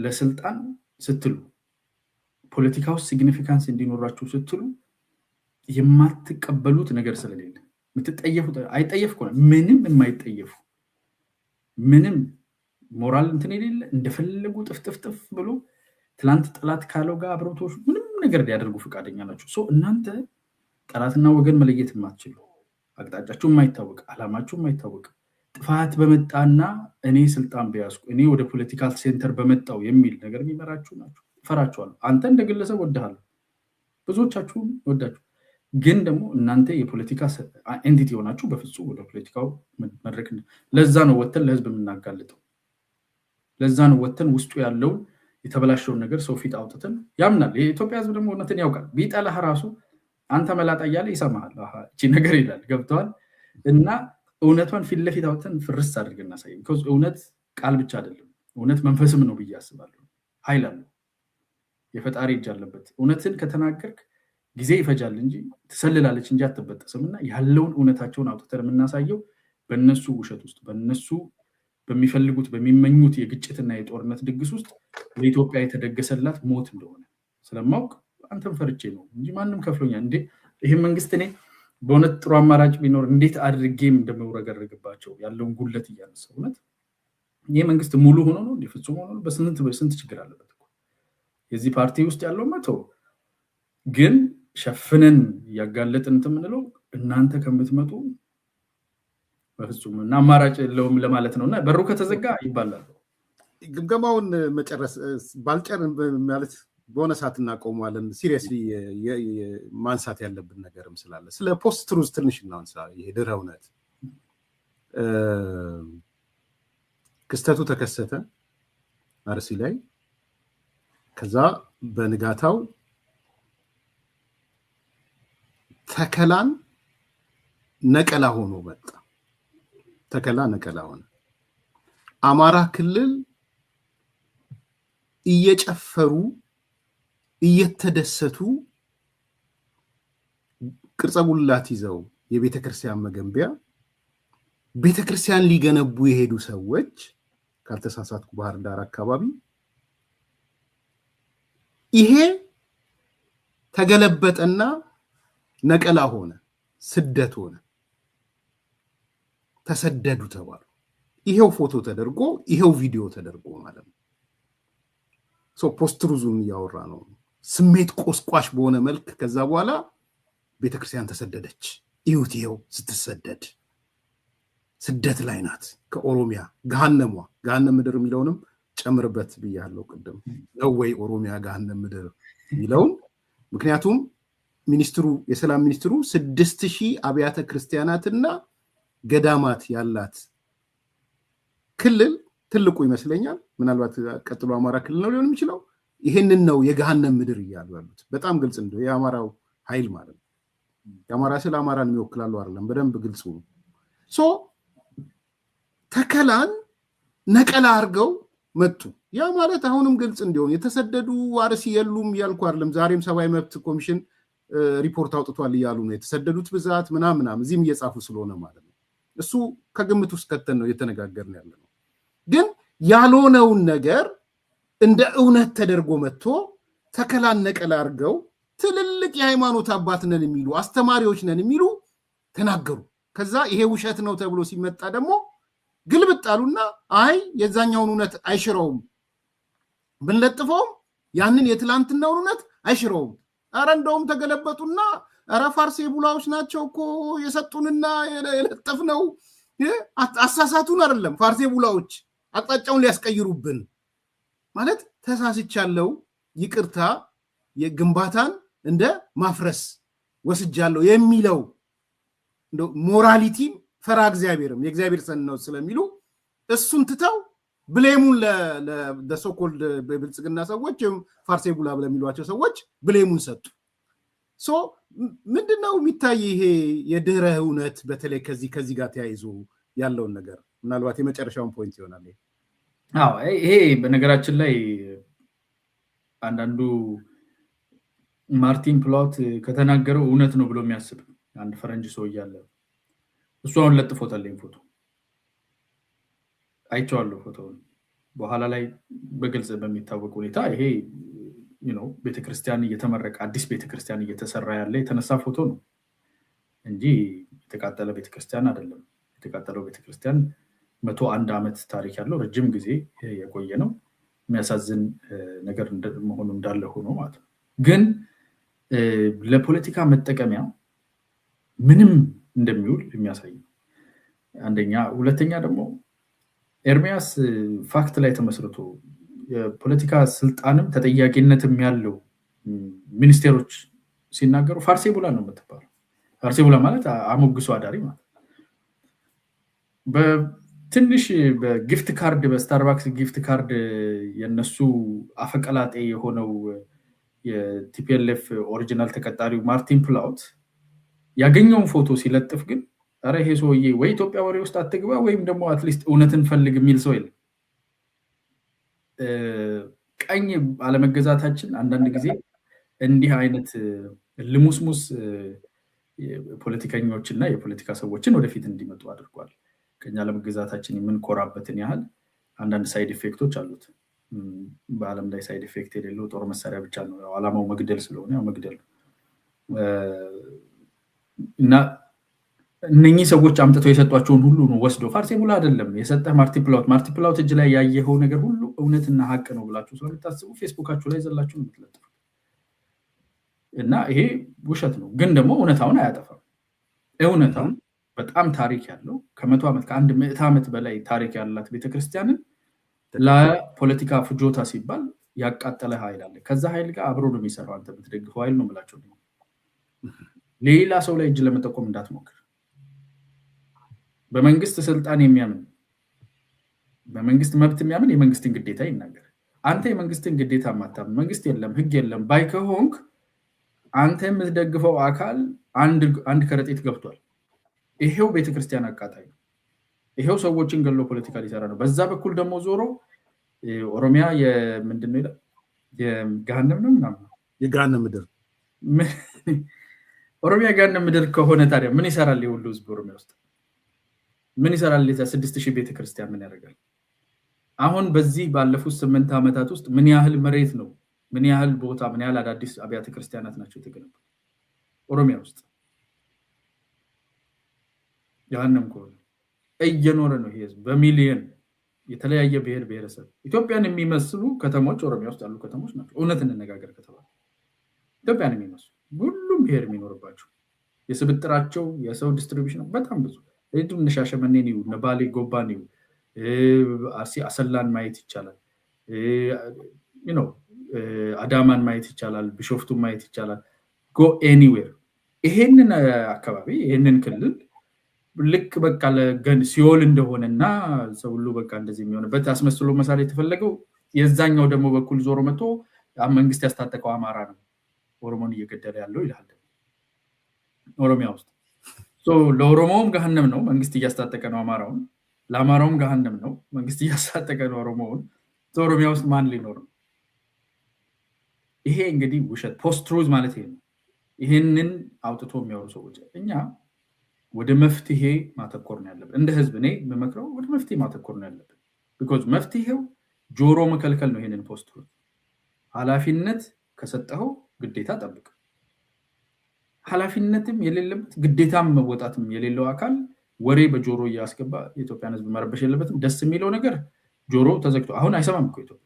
ለስልጣን ስትሉ ፖለቲካው ሲግኒፊካንስ እንዲኖራችሁ ስትሉ የማትቀበሉት ነገር ስለሌለ ምትጠየፉት አይጠየፍኩ ነው ምንም የማይጠየፉ ምንም ሞራል እንትን የሌለ እንደፈለጉ ጥፍጥፍ ብሎ ትላንት ጠላት ካለው ጋር አብረውቶሽ ምንም ነገር ሊያደርጉ ፍቃደኛ ናቸው ሶ እናንተ ጠላትና ወገን መለየት የማትችሉ አቅጣጫችሁ የማይታወቅ አላማችሁ የማይታወቅ ጥፋት በመጣና እኔ ስልጣን በያዝኩ እኔ ወደ ፖለቲካል ሴንተር በመጣው የሚል ነገር የሚመራችሁ ናቸው ፈራችኋለሁ አንተ እንደግለሰብ ወደሃለሁ ብዙዎቻችሁ ወዳችሁ ግን ደግሞ እናንተ የፖለቲካ ኤንቲቲ ሆናችሁ በፍጹም ወደ ፖለቲካው መድረክ ለዛ ነው ወተን ለህዝብ የምናጋልጠው ለዛ ነው ወተን ውስጡ ያለው የተበላሸው ነገር ሰው ፊት አውጥተን ያምናል የኢትዮጵያ ህዝብ ደግሞ እውነትን ያውቃል ቢጠላህ ራሱ አንተ መላጣ ያለ ይሰማሃል እቺ ነገር ይላል ገብቷል እና እውነቷን ፊት ለፊት አውጥተን ፍርስ አድርገን እናሳይ because እውነት ቃል ብቻ አይደለም እውነት መንፈስም ነው ብዬ አስባለሁ ኃይል አለው የፈጣሪ እጅ አለበት እውነትን ከተናገርክ ጊዜ ይፈጃል እንጂ ተሰልላለች እንጂ አትበጠስምና ያለውን እውነታቸውን አውጥተን እናሳየው በእነሱ ውሸት ውስጥ በእነሱ በሚፈልጉት በሚመኙት የግጭትና የጦርነት ድግስ ውስጥ ለኢትዮጵያ የተደገሰላት ሞት እንደሆነ ስለማውቅ አንተም ፈርቼ ነው እንጂ ማንንም ከፍሎኛል እንዴ ይሄ መንግስት እኔ በእውነት ጥሩ አማራጭ ቢኖር እንዴት አድርጌም እንደምወረገረግባቸው ያለውን ጉለት እያነሳው እውነት ይሄ መንግስት ሙሉ ሆኖ ነው ፍጹም ሆኖ በስንት ችግር አለበት እኮ የዚህ ፓርቲ ውስጥ ያለው መቶ ግን ሸፍነን ያጋለጥን ተምንለው እናንተ ከምትመጡ በፍጹም እና አማራጭ የለውም ለማለት ነውና በሩ ከተዘጋ ይባላል
ግምገማውን መጨረስ ባልጨር ማለት በሆነ ሰዓት እናቆማለን ሲሪየስሊ ማንሳት ያለብን ነገርም ስላለ ስለ ፖስት ትሩዝ ትንሽ እናንሳ ይሄ ድረ እውነት ክስተቱ ተከሰተ አርሲ ላይ ከዛ በንጋታው ተከላን ነቀላ ሆኖ መጣ ተከላ ነቀላ ሆነ አማራ ክልል እየጨፈሩ እየተደሰቱ ቅርጸ ጉልላት ይዘው የቤተክርስቲያን መገንቢያ ቤተክርስቲያን ሊገነቡ የሄዱ ሰዎች ካልተሳሳትኩ ባህር ዳር አካባቢ ይሄ ተገለበጠና ነቀላ ሆነ ስደት ሆነ ተሰደዱ ተባሉ ይሄው ፎቶ ተደርጎ ይሄው ቪዲዮ ተደርጎ ማለት ነው ሶ ፖስትሩዙን ያወራ ነው ስሜት ቆስቋሽ በሆነ መልክ ከዛ በኋላ ቤተክርስቲያን ተሰደደች ይሁቲው ስትሰደድ ስደት ላይ ናት ከኦሮሚያ ገሃነም ምድር የሚለውንም ጨምርበት ብያለሁ ቅድም ነው ወይ ኦሮሚያ ገሃነም ምድር የሚለውን ምክንያቱም ሚኒስትሩ የሰላም ሚኒስትሩ 6000 አብያተ ክርስቲያናትና ገዳማት ያላት ክልል ትልቁ ይመስለኛል ምናልባት ቀጥሎ አማራ ክልል ነው ሊሆን የሚችለው ይሄንን ነው የገሃነም ምድር ያሉት በጣም ግልጽ እንደው የአማራው ኃይል ማለት ነው የአማራ ስለ አማራን የሚወክላሉ አይደለም በደንብ ግልጽ ነው ሶ ተከላን ነቀላ አርገው መጡ ያ ማለት አሁንም ግልጽ እንደሆነ የተሰደዱ አርሲ የሉም ያልኩ አይደለም ዛሬም ሰብአዊ መብት ኮሚሽን ሪፖርት አውጥቷል ይያሉ ነው የተሰደዱት ብዛት ምናምን እዚህም እየጻፉ ስለሆነ ማለት ነው እሱ ከግምት ውስጥ ከተን ነው የተነጋገርን ያለው ግን ያልሆነውን ነገር እንደ እውነት ተደርጎ መጥቶ ተከላን ነቀላ አርገው ትልልቅ የሃይማኖት አባት ነን የሚሉ አስተማሪዎች ነን የሚሉ ተናገሩ ከዛ ይሄ ውሸት ነው ተብሎ ሲመጣ ደግሞ ግልብጣሉና አይ የዛኛውን እውነት አይሽረውም ብንለጥፈውም ያንን የትላንትናውን እውነት አይሽረውም አረ እንደውም ተገለበጡና አረ ፋርሴ ቡላዎች ናቸው እኮ የሰጡንና የለጠፍነው አሳሳቱን አይደለም ፋርሴ ቡላዎች አቅጣጫውን ሊያስቀይሩብን ማለት ተሳስቻለሁ ይቅርታ የግንባታን እንደ ማፍረስ ወስጃለሁ የሚለው እንደው ሞራሊቲ ፈራ እግዚአብሔርም የእግዚአብሔር ሰን ነው ስለሚሉ እሱን ትተው ብሌሙን ለሶኮልድ በብልጽግና ሰዎች ፋርሴ ቡላ ለሚሏቸው ሰዎች ብሌሙን ሰጡ ሶ ምንድነው የሚታይ ይሄ የድህረ እውነት በተለይ ከዚህ ጋር ተያይዞ ያለው ነገር ምናልባት የመጨረሻውን ፖይንት ይሆናል
ይሄ በነገራችን ላይ አንዳንዱ ማርቲን ፕሎት ከተናገረው እውነት ነው ብሎ የሚያስብ አንድ ፈረንጅ ሰው እያለ እሷን ለጥፎታለኝ ፎቶ አይቼዋለሁ ፎቶውን በኋላ ላይ በግልጽ በሚታወቅ ሁኔታ ይሄ ቤተክርስቲያን እየተመረቀ አዲስ ቤተክርስቲያን እየተሰራ ያለ የተነሳ ፎቶ ነው እንጂ የተቃጠለ ቤተክርስቲያን አይደለም የተቃጠለው ቤተክርስቲያን 101 ዓመት ታሪክ ያለው ረጅም ጊዜ የቆየ ነው የሚያሳዝን ነገር መሆኑ እንዳለ ሆኖ ማለት ነው ግን ለፖለቲካ መጠቀሚያ ምንም እንደሚውል የሚያሳይ አንደኛ ሁለተኛ ደግሞ ኤርሚያስ ፋክት ላይ ተመስርቶ የፖለቲካ ስልጣንም ተጠያቂነትም ያለው ሚኒስቴሮች ሲናገሩ ፋርሴቡላ ነው የምትባለው ፋርሴቡላ ማለት አሞግሶ አዳሪ ማለት በትንሽ በጊፍት ካርድ በስታርባክስ ጊፍት ካርድ የነሱ አፈቀላጤ የሆነው የቲፒኤልኤፍ ኦሪጂናል ተቀጣሪው ማርቲን ፕላውት ያገኘውን ፎቶ ሲለጥፍ ግን አረ ይሄ ሰውዬ ወይ ኢትዮጵያ ወሬ ውስጥ አትግባ ወይም ደግሞ አትሊስት እውነትን ፈልግ የሚል ሰው የለም ቀኝ አለመገዛታችን አንዳንድ ጊዜ እንዲህ አይነት ልሙስሙስ ፖለቲከኞችና የፖለቲካ ሰዎችን ወደፊት እንዲመጡ አድርጓል ቀኝ አለመገዛታችን የምንኮራበትን ያህል አንዳንድ ሳይድ ኢፌክቶች አሉት በአለም ላይ ሳይድ ኢፌክት የሌለው ጦር መሳሪያ ብቻ ነው ዓላማው መግደል ስለሆነ ያው መግደል እና እነኚህ ሰዎች አምጥተው የሰጧቸውን ሁሉ ነው ወስዶ ፋርሴቡላ አይደለም የሰጠ ማርቲን ፕላውት እጅ ላይ ያየኸው ነገር ሁሉ እውነትና ሀቅ ነው ብላችሁ ስለምታስቡ ፌስቡካችሁ ላይ ዘላችሁ ነው የምትለጥፉት እና ይሄ ውሸት ነው ግን ደግሞ እውነታውን አያጠፋም እውነታው በጣም ታሪክ ያለው ከመቶ ዓመት ከአንድ ምዕተ ዓመት በላይ ታሪክ ያላት ቤተክርስቲያንን ለፖለቲካ ፍጆታ ሲባል ያቃጠለ ኃይል አለ ከዛ ኃይል ጋር አብሮ ነው የሚሰራው አንተ የምትደግፈው ኃይል ነው ብላችሁ ሌላ ሰው ላይ እጅ ለመጠቆም እንዳትሞክር በመንግስት ስልጣን የሚያምን በመንግስት መብት የሚያምን የመንግስትን ግዴታ ይናገር አንተ የመንግስትን ግዴታ ማታም መንግስት የለም ህግ የለም ባይከሆንክ አንተ የምትደግፈው አካል አንድ ከረጢት ገብቷል ይሄው ቤተክርስቲያን አቃጣይ ነው ይሄው ሰዎችን ገሎ ፖለቲካ ሊሰራ ነው በዛ በኩል ደግሞ ዞሮ ኦሮሚያ ምንድነው ይላል የገሃነም ነው ምናምን
የገሃነም ምድር
ኦሮሚያ ገሃነም ምድር ከሆነ ታዲያ ምን ይሰራል ይሁሉ ህዝብ ኦሮሚያ ውስጥ ምን ይሰራል ለዛ 6000 ቤተክርስቲያን ምን ያደርጋል አሁን በዚህ ባለፉት 8 ዓመታት ውስጥ ምን ያህል መሬት ነው ምን ያህል ቦታ ምን ያህል አዳዲስ አብያተ ክርስቲያናት ናቸው የተገነቡት ኦሮሚያ ውስጥ ያንንም ኮን እየኖረ ነው ህዝብ በሚሊዮን የተለያየ ብሔር ብሔረሰብ ኢትዮጵያን የሚመስሉ ከተሞች ኦሮሚያ ውስጥ ያሉ ከተሞች ናቸው እውነት እንነጋገር ከተባለ ኢትዮጵያን የሚመስሉ ሁሉም ብሔር የሚኖርባቸው የስብጥራቸው የሰው ዲስትሪቢዩሽን በጣም ብዙ እዱም ነሻሸመኔ ነው ነባሌ ጎባ ነው አርሲ አሰላን ማየት ይቻላል አዳማን ማየት ይቻላል ቢሾፍቱን ማየት ይቻላል go anywhere ይሄንን አካባቢ ይሄንን ክልል ልክ በቃ ለገን ሲኦል እንደሆነና ሰው ሁሉ በቃ እንደዚህ የሚሆንበት አስመስሎ መሳል የተፈለገው የዛኛው ደግሞ በኩል ዞሮ መጥቶ መንግስት ያስታጠቀው አማራ ነው ኦሮሞን እየገደለ ያለው ይላል ኦሮሚያ ውስጥ ለኦሮሞም ገሃነም ነው መንግስት እያስታጠቀ ነው አማራውን ለአማራውም ገሃነም ነው መንግስት እያስታጠቀ ነው ኦሮሞውን ኦሮሚያ ውስጥ ማን ሊኖር ነው ይሄ እንግዲህ ውሸት ፖስት ትሩዝ ማለት ይሄ ነው ይሄንን አውጥቶ የሚያወሩ ሰዎች እኛ ወደ መፍትሄ ማተኮር ነው ያለብን እንደ ህዝብ እኔ መመክረው ወደ መፍትሄ ማተኮር ነው ያለብን because መፍትሄው ጆሮ መከልከል ነው ይሄንን ፖስት ትሩዝ ኃላፊነት ከሰጠው ግዴታ ጠብቅ ኃላፊነትም የሌለበት ግዴታም መወጣትም የሌለው አካል ወሬ በጆሮ ያስገባ የኢትዮጵያን ህዝብ ማረበሽ የለበትም ደስ የሚለው ነገር ጆሮ ተዘግቶ አሁን አይሰማም እኮ ኢትዮጵያ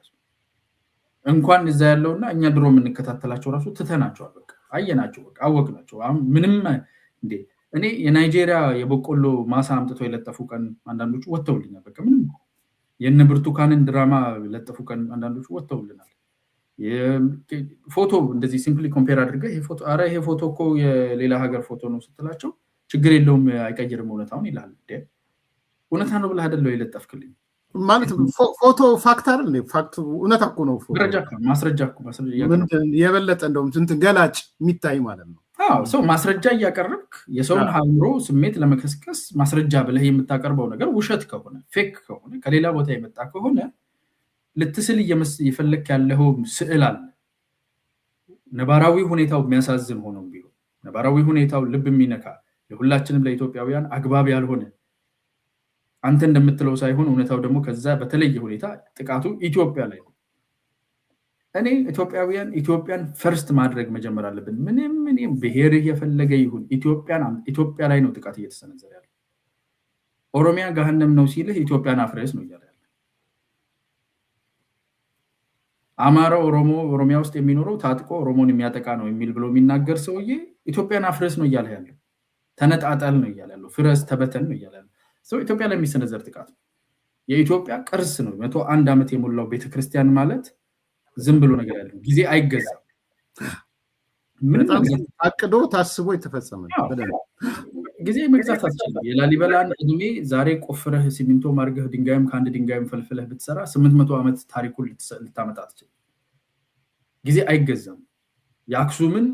እንኳን እዛ ያለውና እኛ ድሮ የምንከታተላቸው ራሱ ትተናቸዋል በቃ አየናቸው በቃ አወቅናቸው ምንም እንዴ እኔ የናይጄሪያ የበቆሎ ማሳ አምጥቶ የለጠፉ ቀን አንዳንዶቹ ወጥተውልኛል በቃ ምንም የነ ብርቱካንን ድራማ ለጠፉ ቀን አንዳንዶቹ ወጥተውልናል ፎቶ እንደዚህ ሲምፕሊ ኮምፔር አድርገህ ይሄ ፎቶ እኮ የሌላ ሀገር ፎቶ ነው ስትላቸው ችግር የለውም አይቀየርም እውነታውን ይላል እውነታ ነው ብለህ አይደለም የለጠፍክልኝ
ማለት ፎቶ ፋክተር ነው ፋክቱ እውነታ እኮ ነው ፎቶ
ማስረጃ
የበለጠ እንደውም እንት ገላጭ የሚታይ ማለት ነው
ሰው ማስረጃ እያቀረብክ የሰውን ሀምሮ ስሜት ለመከስከስ ማስረጃ ብለህ የምታቀርበው ነገር ውሸት ከሆነ ፌክ ከሆነ ከሌላ ቦታ የመጣ ከሆነ ልትስል ይፈልክ ያለው ስዕል አለ ነባራዊ ሁኔታው የሚያሳዝን ሆኖ ቢሆን ነባራዊ ሁኔታው ልብ የሚነካ ለሁላችንም ለኢትዮጵያውያን አግባብ ያልሆነ አንተ እንደምትለው ሳይሆን እውነታው ደግሞ ከዛ በተለየ ሁኔታ ጥቃቱ ኢትዮጵያ ላይ ነው። እኔ ኢትዮጵያን ፈርስት ማድረግ መጀመር አለብን። ምንም ብሔር የፈለገ ይሁን ኢትዮጵያ ላይ ነው ጥቃት እየተሰነዘረ ያለው። ኦሮሚያ ገሃነም ነው ሲልህ ኢትዮጵያን አፍረስ ነው እያለ ያለው። አማራ ኦሮሚያ ውስጥ የሚኖረው ታጥቆ ኦሮሞን የሚያጠቃ ነው የሚል ብሎ የሚናገር ሰውዬ ኢትዮጵያን አፍረስ ነው እያለ ያለው። ተነጣጣል ነው እያለ ያለው። ፍረስ ተበተን ነው እያለ ያለው። ኢትዮጵያ ላይ የሚሰነዘር ጥቃት ነው። የኢትዮጵያ ቅርስ ነው። 101 ዓመት የሞላው ቤተክርስቲያን ማለት ዝም ብሎ ነገር ያለው ጊዜ አይገዛም።
ምንም አቅዶ ታስቦ የተፈጸመ ነው።
ጊዜ መግዛት አትችልም። የላሊበላን እድሜ ዛሬ ቆፍረህ ሲሚንቶ ማርገህ ድንጋይም ከአንድ ድንጋይም ፈልፍለህ ብትሰራ 800 ዓመት ታሪኩን ልታመጣ አትችልም። ጊዜ አይገዛም። የአክሱምን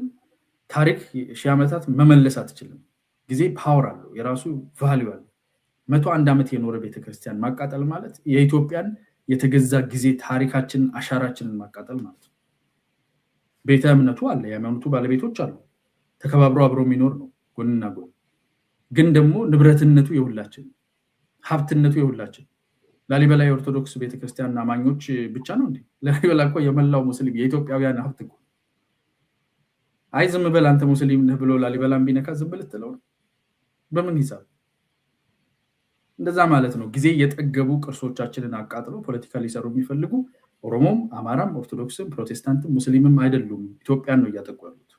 ታሪክ ሺህ ዓመታት መመለስ አትችልም። ጊዜ ፓወር አለው፣ የራሱ ቫልዩ አለው። 101 ዓመት የኖረ ቤተክርስቲያን ማቃጠል ማለት የኢትዮጵያን የተገዛ ጊዜ ታሪካችንን አሻራችንን ማቃጠል ማለት ነው። ቤተ እምነቱ አለ፣ የሃይማኖቱ ባለቤቶች አሉ፣ ተከባብሮ አብሮ የሚኖር ነው ጎንና ጎን። ግን ደግሞ ንብረትነቱ የሁላችን፣ ሀብትነቱ የሁላችን። ላሊበላ የኦርቶዶክስ ቤተክርስቲያን አማኞች ብቻ ነው እንዴ? ላሊበላ እኮ የመላው ሙስሊም የኢትዮጵያውያን ሀብት እኮ። አይ ዝም በል አንተ ሙስሊም ነህ ብሎ ላሊበላን ቢነካ ዝም ብለህ ትለው በምን ሂሳብ? እንደዛ ማለት ነው። ጊዜ የጠገቡ ቅርሶቻችንን አቃጥለው ፖለቲካ ሊሰሩ የሚፈልጉ ኦሮሞም፣ አማራም፣ ኦርቶዶክስም፣ ፕሮቴስታንትም ሙስሊምም አይደሉም፣ ኢትዮጵያን ነው እያጠቁ ያሉት።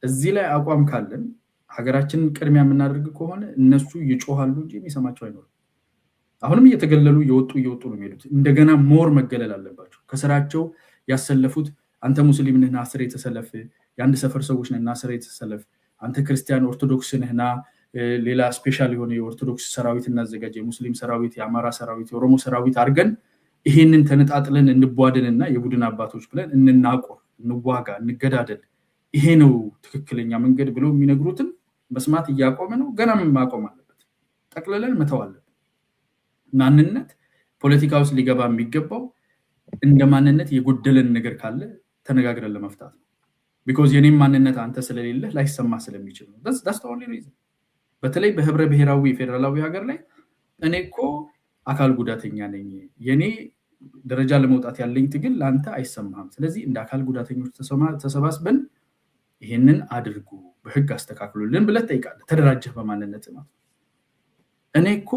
እዚህ ላይ አቋም ካለን ሀገራችንን ቅድሚያ የምናደርግ ከሆነ እነሱ ይጮሃሉ እንጂ የሚሰማቸው አይኖርም። አሁንም እየተገለሉ እየወጡ ነው የሚሄዱት። እንደገና ሞር መገለል አለባቸው። ከስራቸው ያሰለፉት አንተ ሙስሊም ነህና አስር የተሰለፍ፣ የአንድ ሰፈር ሰዎች ነህና አስር የተሰለፍ፣ አንተ ክርስቲያን ኦርቶዶክስ ነህና ሌላ ስፔሻል የሆነ የኦርቶዶክስ ሰራዊት እናዘጋጅ፣ የሙስሊም ሰራዊት፣ የአማራ ሰራዊት፣ የኦሮሞ ሰራዊት አድርገን ይሄንን ተነጣጥለን እንቧደንና የቡድን አባቶች ብለን እንናቆር፣ እንዋጋ፣ እንገዳደል፣ ይሄ ነው ትክክለኛ መንገድ ብሎ የሚነግሩትን መስማት እያቆመ ነው። ገናም ማቆም አለበት። ጠቅልለን መተው አለበት። ማንነት ፖለቲካ ውስጥ ሊገባ የሚገባው እንደ ማንነት የጎደለን ነገር ካለ ተነጋግረን ለመፍታት ነው። ቢኮዝ የኔም ማንነት አንተ ስለሌለ ላይሰማ ስለሚችል ነው። that's the only reason። በተለይ በህብረ ብሔራዊ ፌደራላዊ ሀገር ላይ እኔ እኮ አካል ጉዳተኛ ነኝ፣ የኔ ደረጃ ለመውጣት ያለኝ ትግል ለአንተ አይሰማህም፣ ስለዚህ እንደ አካል ጉዳተኞች ተሰባስበን ይሄንን አድርጉ፣ በህግ አስተካክሉልን ብለህ ትጠይቃለህ። ተደራጀህ በማንነት ነው። እኔ እኮ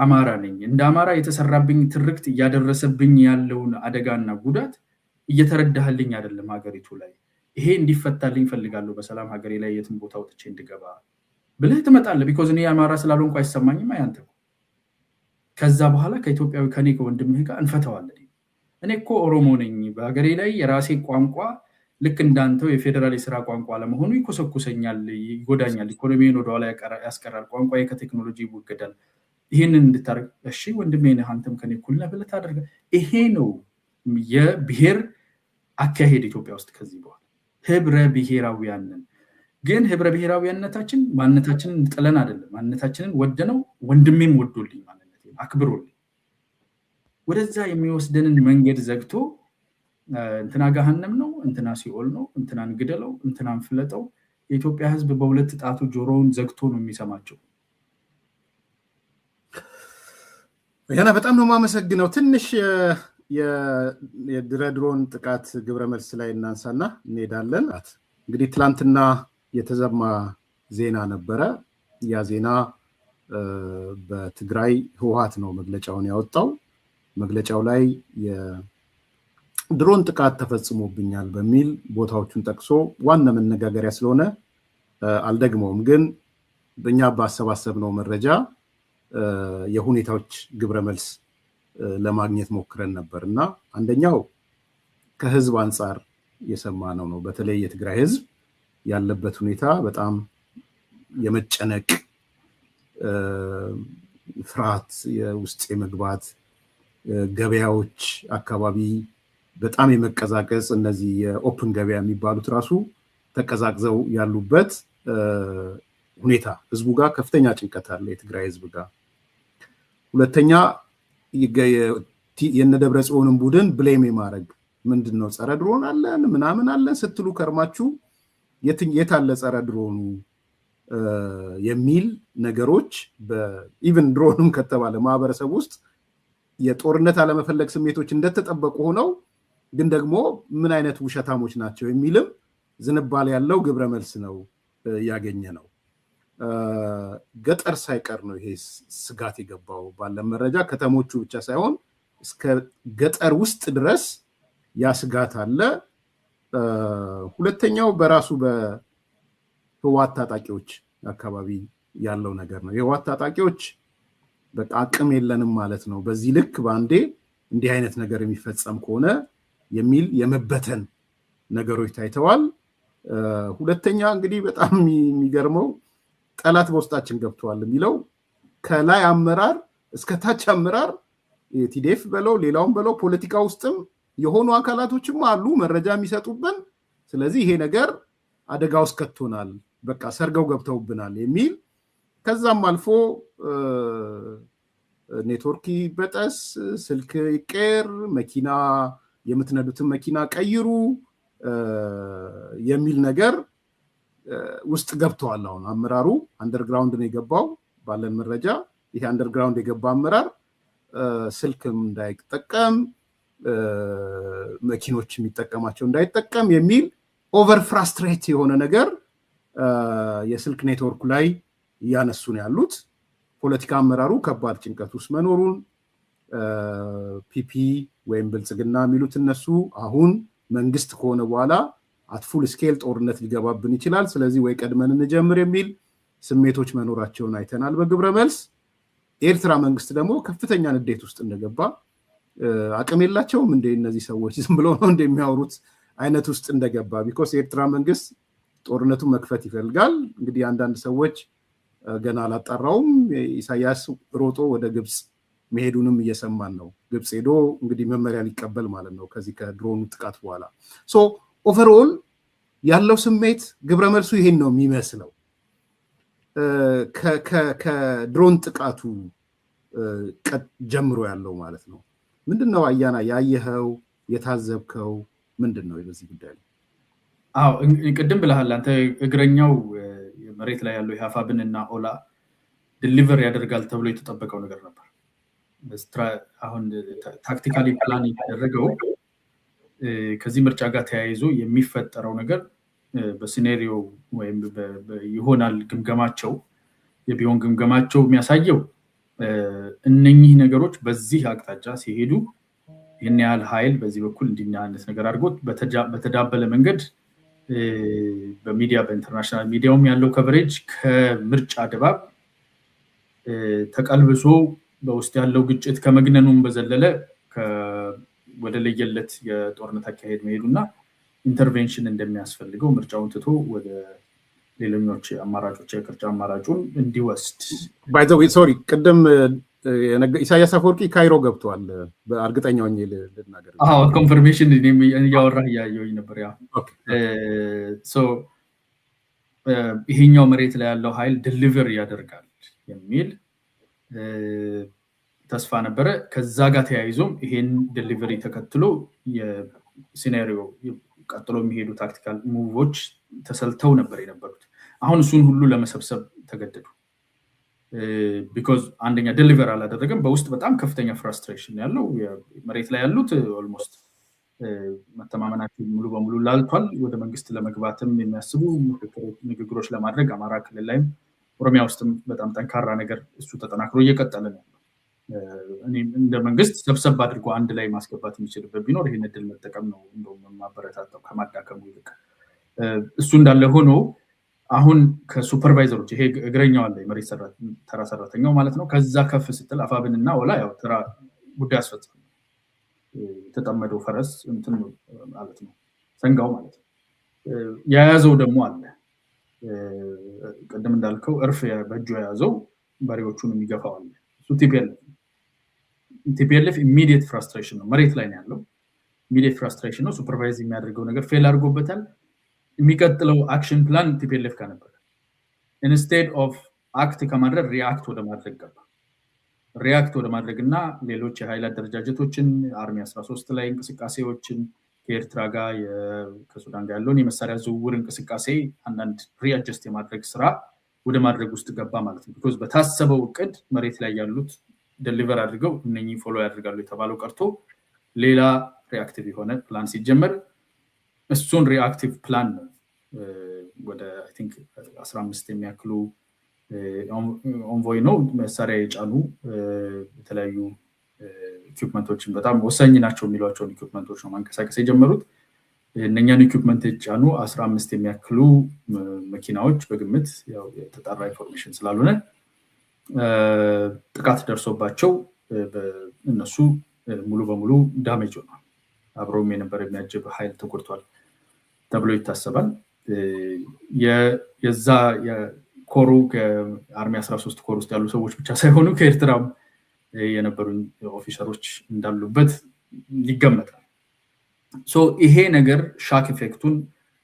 አማራ ነኝ፣ እንደ አማራ የተሰራብኝ ትርክት እያደረሰብኝ ያለውን አደጋና ጉዳት እየተረዳህልኝ አይደለም ሀገሪቱ ላይ፣ ይሄ እንዲፈታልኝ ፈልጋለሁ፣ በሰላም ሀገሬ ላይ የትም ቦታ ወጥቼ እንድገባ ብለህ ትመጣለህ። ቢኮዝ እኔ አማራ ስላልሆንኩ አይሰማኝም አያንተ። ከዛ በኋላ ከኢትዮጵያዊ ከኔ ከወንድምህ ጋር እንፈታዋለን። እኔ እኮ ኦሮሞ ነኝ፣ በሀገሬ ላይ የራሴ ቋንቋ ልክ እንዳንተው የፌደራል የስራ ቋንቋ ለመሆኑ ይኮሰኩሰኛል፣ ይጎዳኛል፣ ኢኮኖሚን ወደኋላ ያስቀራል፣ ቋንቋዬ ከቴክኖሎጂ ይወገዳል። ይሄንን እንድታደርግ እሺ ወንድሜ ነህ አንተም ከኔ እኩል ነህ ብለህ ታደርጋለህ። ይሄ ነው የብሔር አካሄድ ኢትዮጵያ ውስጥ ከዚህ በኋላ ህብረ ብሔራዊያንን። ግን ህብረ ብሔራዊያነታችን ማንነታችንን ጥለን አይደለም፣ ማንነታችንን ወደነው፣ ወንድሜም ወዶልኝ ማንነቴን አክብሮልኝ ወደዛ የሚወስደንን መንገድ ዘግቶ እንትና ገሃነም ነው፣ እንትና ሲኦል ነው፣ እንትናን ግደለው፣ እንትናን ፍለጠው፣ የኢትዮጵያ ህዝብ በሁለት ጣቱ ጆሮውን ዘግቶ ነው የሚሰማቸው።
ያና በጣም ነው ማመሰግነው። ትንሽ የድረድሮን ጥቃት ግብረ መልስ ላይ እናንሳና እንሄዳለን። እንግዲህ ትላንትና የተዘማ ዜና ነበረ። ያ ዜና በትግራይ ህወሓት ነው መግለጫውን ያወጣው። መግለጫው ላይ የድሮን ጥቃት ተፈጽሞብኛል በሚል ቦታዎቹን ጠቅሶ ዋና መነጋገሪያ ስለሆነ አልደግመውም። ግን በእኛ ባሰባሰብነው መረጃ የሁኔታዎች ግብረ መልስ ለማግኘት ሞክረን ነበርና አንደኛው ከህዝብ አንፃር የሰማነው ነው። በተለይ የትግራይ ህዝብ ያለበት ሁኔታ በጣም የመጨነቅ ፍርሃት የውስጥ የመግባት ገበያዎች አካባቢ በጣም የመቀዛቀዝ እነዚህ የኦፕን ገበያ የሚባሉት ራሱ ተቀዛቅዘው ያሉበት ሁኔታ ህዝቡ ጋር ከፍተኛ ጭንቀት አለ የትግራይ ህዝብ ጋር። ሁለተኛ የነደብረ ጽዮንን ቡድን ብሌም የማድረግ ምንድነው ጸረ ድሮን አለን ምናምን አለን ስትሉ ከርማችሁ የታለ ጸረ ድሮኑ የሚል ነገሮች በኢቭን ድሮኑም ከተባለ ማህበረሰብ ውስጥ የጦርነት አለመፈለግ ስሜቶች እንደተጠበቁ ሆነው ግን ደግሞ ምን አይነት ውሸታሞች ናቸው የሚልም ዝንባሌ ያለው ግብረ መልስ ነው ያገኘ ነው። ገጠር ሳይቀር ነው ይሄ ስጋት የገባው ባለ መረጃ ከተሞቹ ብቻ ሳይሆን እስከ ገጠር ውስጥ ድረስ ያ ስጋት አለ። ሁለተኛው በራሱ በህወሓት ታጣቂዎች አካባቢ ያለው ነገር ነው። የህወሓት ታጣቂዎች በቃ አቅም የለንም ማለት ነው በዚህ ልክ ባንዴ እንዲህ አይነት ነገር የሚፈጸም ከሆነ የሚል የመበተን ነገሮች ታይተዋል። ሁለተኛ እንግዲህ በጣም የሚገርመው ጠላት በውስጣችን ገብቷል የሚለው ከላይ አመራር እስከ ታች አመራር የቲዲኤፍ በለው ሌላውን በለው ፖለቲካ ውስጥም የሆኑ አካላቶችም አሉ መረጃ የሚሰጡብን። ስለዚህ ይሄ ነገር አደጋ ውስጥ ከቶናል፣ በቃ ሰርገው ገብተውብናል የሚል ከዛም አልፎ ኔትወርክ ይበጠስ፣ ስልክ ይቀር፣ መኪና የምትነዱትን መኪና ቀይሩ የሚል ነገር ውስጥ ገብተዋል። አሁን አመራሩ አንደርግራውንድ ነው የገባው ባለን መረጃ። ይሄ አንደርግራውንድ የገባ አመራር ስልክም እንዳይጠቀም መኪኖች የሚጠቀማቸው እንዳይጠቀም የሚል ኦቨር ፍራስትሬት የሆነ ነገር የስልክ ኔትወርኩ ላይ እያነሱ ነው ያሉት። ፖለቲካ አመራሩ ከባድ ጭንቀት ውስጥ መኖሩን ፒፒ ወይም ብልጽግና የሚሉት እነሱ አሁን መንግስት ከሆነ በኋላ አትፉል ስኬል ጦርነት ሊገባብን ይችላል፣ ስለዚህ ወይ ቀድመን እንጀምር የሚል ስሜቶች መኖራቸውን አይተናል በግብረ መልስ። ኤርትራ መንግስት ደግሞ ከፍተኛ ንዴት ውስጥ እንደገባ አቅም የላቸውም እንደ እነዚህ ሰዎች ዝም ብለው ነው እንደሚያወሩት አይነት ውስጥ እንደገባ ቢኮዝ ኤርትራ መንግስት ጦርነቱን መክፈት ይፈልጋል። እንግዲህ አንዳንድ ሰዎች ገና አላጣራውም ኢሳያስ ሮጦ ወደ ግብጽ መሄዱንም እየሰማን ነው። ግብጽ ሄዶ እንግዲህ መመሪያ ሊቀበል ማለት ነው ከዚህ ከድሮኑ ጥቃት በኋላ። ሶ ኦቨርኦል ያለው ስሜት ግብረ መልሱ ይሄን ነው የሚመስለው። ከድሮን ጥቃቱ ጀምሮ ያለው ማለት ነው። ምንድነው አያና ያየኸው የታዘብከው ምንድነው በዚህ ጉዳይ?
አዎ ቅድም ብለሃል አንተ እግረኛው መሬት ላይ ያለው የአፋብንና ኦላ ዲሊቨር ያደርጋል ተብሎ የተጠበቀው ነገር ነበር። አሁን ታክቲካሊ ፕላን የተደረገው ከዚህ ምርጫ ጋር ተያይዞ የሚፈጠረው ነገር በሲኔሪዮ ወይም ይሆናል ግምገማቸው የቢሆን ግምገማቸው የሚያሳየው እነኚህ ነገሮች በዚህ አቅጣጫ ሲሄዱ ይሄን ያህል ኃይል በዚህ በኩል እንዲናነስ ነገር አድርጎት በተዳበለ መንገድ በሚዲያ በኢንተርናሽናል ሚዲያውም ያለው ከቨሬጅ ከምርጫ ድባብ ተቀልብሶ በውስጥ ያለው ግጭት ከመግነኑም በዘለለ ወደ ለየለት የጦርነት አካሄድ መሄዱና ኢንተርቬንሽን እንደሚያስፈልገው ምርጫውን ትቶ ወደ ሌሎች አማራጮች የቅርጫ አማራጩን እንዲወስድ
ባይ ዘ ዌይ ሶሪ ቅድም ኢሳያስ አፈወርቂ ካይሮ ገብቷል በእርግጠኛው ልናገር።
አዎ ኮንፈርሜሽን ያወራህ ያየውኝ ነበር። ያ ሶ ይሄኛው መሬት ላይ ያለው ኃይል ዲሊቨር ያደርጋል የሚል ተስፋ ነበረ። ከዛ ጋር ተያይዞም ይሄን ዲሊቨሪ ተከትሎ የሲናሪዮ ቀጥሎ የሚሄዱ ታክቲካል ሙቮች ተሰልተው ነበር የነበሩት። አሁን እሱን ሁሉ ለመሰብሰብ ተገደዱ። ቢኮዝ አንደኛ ዲሊቨር አላደረገም። በውስጥ በጣም ከፍተኛ ፍራስትሬሽን ያለው መሬት ላይ ያሉት ኦልሞስት መተማመናቸው ሙሉ በሙሉ ላልቷል። ወደ መንግስት ለመግባትም የሚያስቡ ንግግሮች ለማድረግ አማራ ክልል ላይም ኦሮሚያ ውስጥም በጣም ጠንካራ ነገር እሱ ተጠናክሮ እየቀጠለ ነው። እኔ እንደ መንግስት ሰብሰብ አድርጎ አንድ ላይ ማስገባት የሚችልበት ቢኖር ይሄን እድል መጠቀም ነው እንደውም ማበረታታው ከማዳከሙ ይልቅ። እሱ እንዳለ ሆኖ አሁን ከሱፐርቫይዘሮች ይሄ እግረኛው አለ መሬት ተራ ሰራተኛው ማለት ነው። ከዛ ከፍ ስትል አፋብንና ወላ ያው ተራ ጉዳይ አስፈጻሚ የተጠመደው ፈረስ እንትን ማለት ነው ሰንጋው ማለት ነው። ያያዘው ደግሞ አለ ቀደም እንዳልከው እርፍ በእጁ ያያዘው ባሪዎቹን የሚገፋው አለ። እሱ ቲፒኤልኤፍ ኢሚዲየት ፍራስትሬሽን ነው መሬት ላይ ነው ያለው። ኢሚዲየት ፍራስትሬሽን ነው። ሱፐርቫይዝ የሚያደርገው ነገር ፌል አድርጎበታል። የሚቀጥለው አክሽን ፕላን ቲፒኤልኤፍ ጋር ነበር። ኢንስቴድ ኦፍ አክት ከማድረግ ሪአክት ወደ ማድረግ ገባ። ሪአክት ወደ ማድረግና ሌሎች የኃይል አደረጃጀቶችን አርሚ 13 ላይ እንቅስቃሴዎችን ከኤርትራ ጋር ከሱዳን ጋር ያለውን የመሳሪያ ዝውውር እንቅስቃሴ አንዳንድ ሪአጀስት የማድረግ ስራ ወደ ማድረግ ውስጥ ገባ ማለት ነው። ቢኮዝ በታሰበው እቅድ መሬት ላይ ያሉት ደሊቨር አድርገው እነኚህ ፎሎ ያደርጋሉ የተባለው ቀርቶ ሌላ ሪአክቲቭ የሆነ ፕላን ሲጀመር እሱን ሪአክቲቭ ፕላን ነው ወደ አይ ቲንክ 15 የሚያክሉ ኦንቮይ ነው መሳሪያ የጫኑ የተለያዩ ኢኩዊፕመንቶችን በጣም ወሳኝ ናቸው የሚሏቸውን ኢኩዊፕመንቶች ነው ማንቀሳቀስ የጀመሩት። እነኛን ኢኩዊፕመንት የጫኑ 15 የሚያክሉ መኪናዎች በግምት ያው የተጣራ ኢንፎርሜሽን ስላልሆነ ጥቃት ደርሶባቸው እነሱ ሙሉ በሙሉ ዳሜጅ ሆኗል። አብሮም የነበረ የሚያጅብ ኃይል ተጎድቷል ተብሎ ይታሰባል። የዛ የኮሩ ከአርሚ 13 ኮር ውስጥ ያሉ ሰዎች ብቻ ሳይሆኑ ከኤርትራም የነበሩ ኦፊሰሮች እንዳሉበት ይገመታል። ሶ ይሄ ነገር ሻክ ኢፌክቱን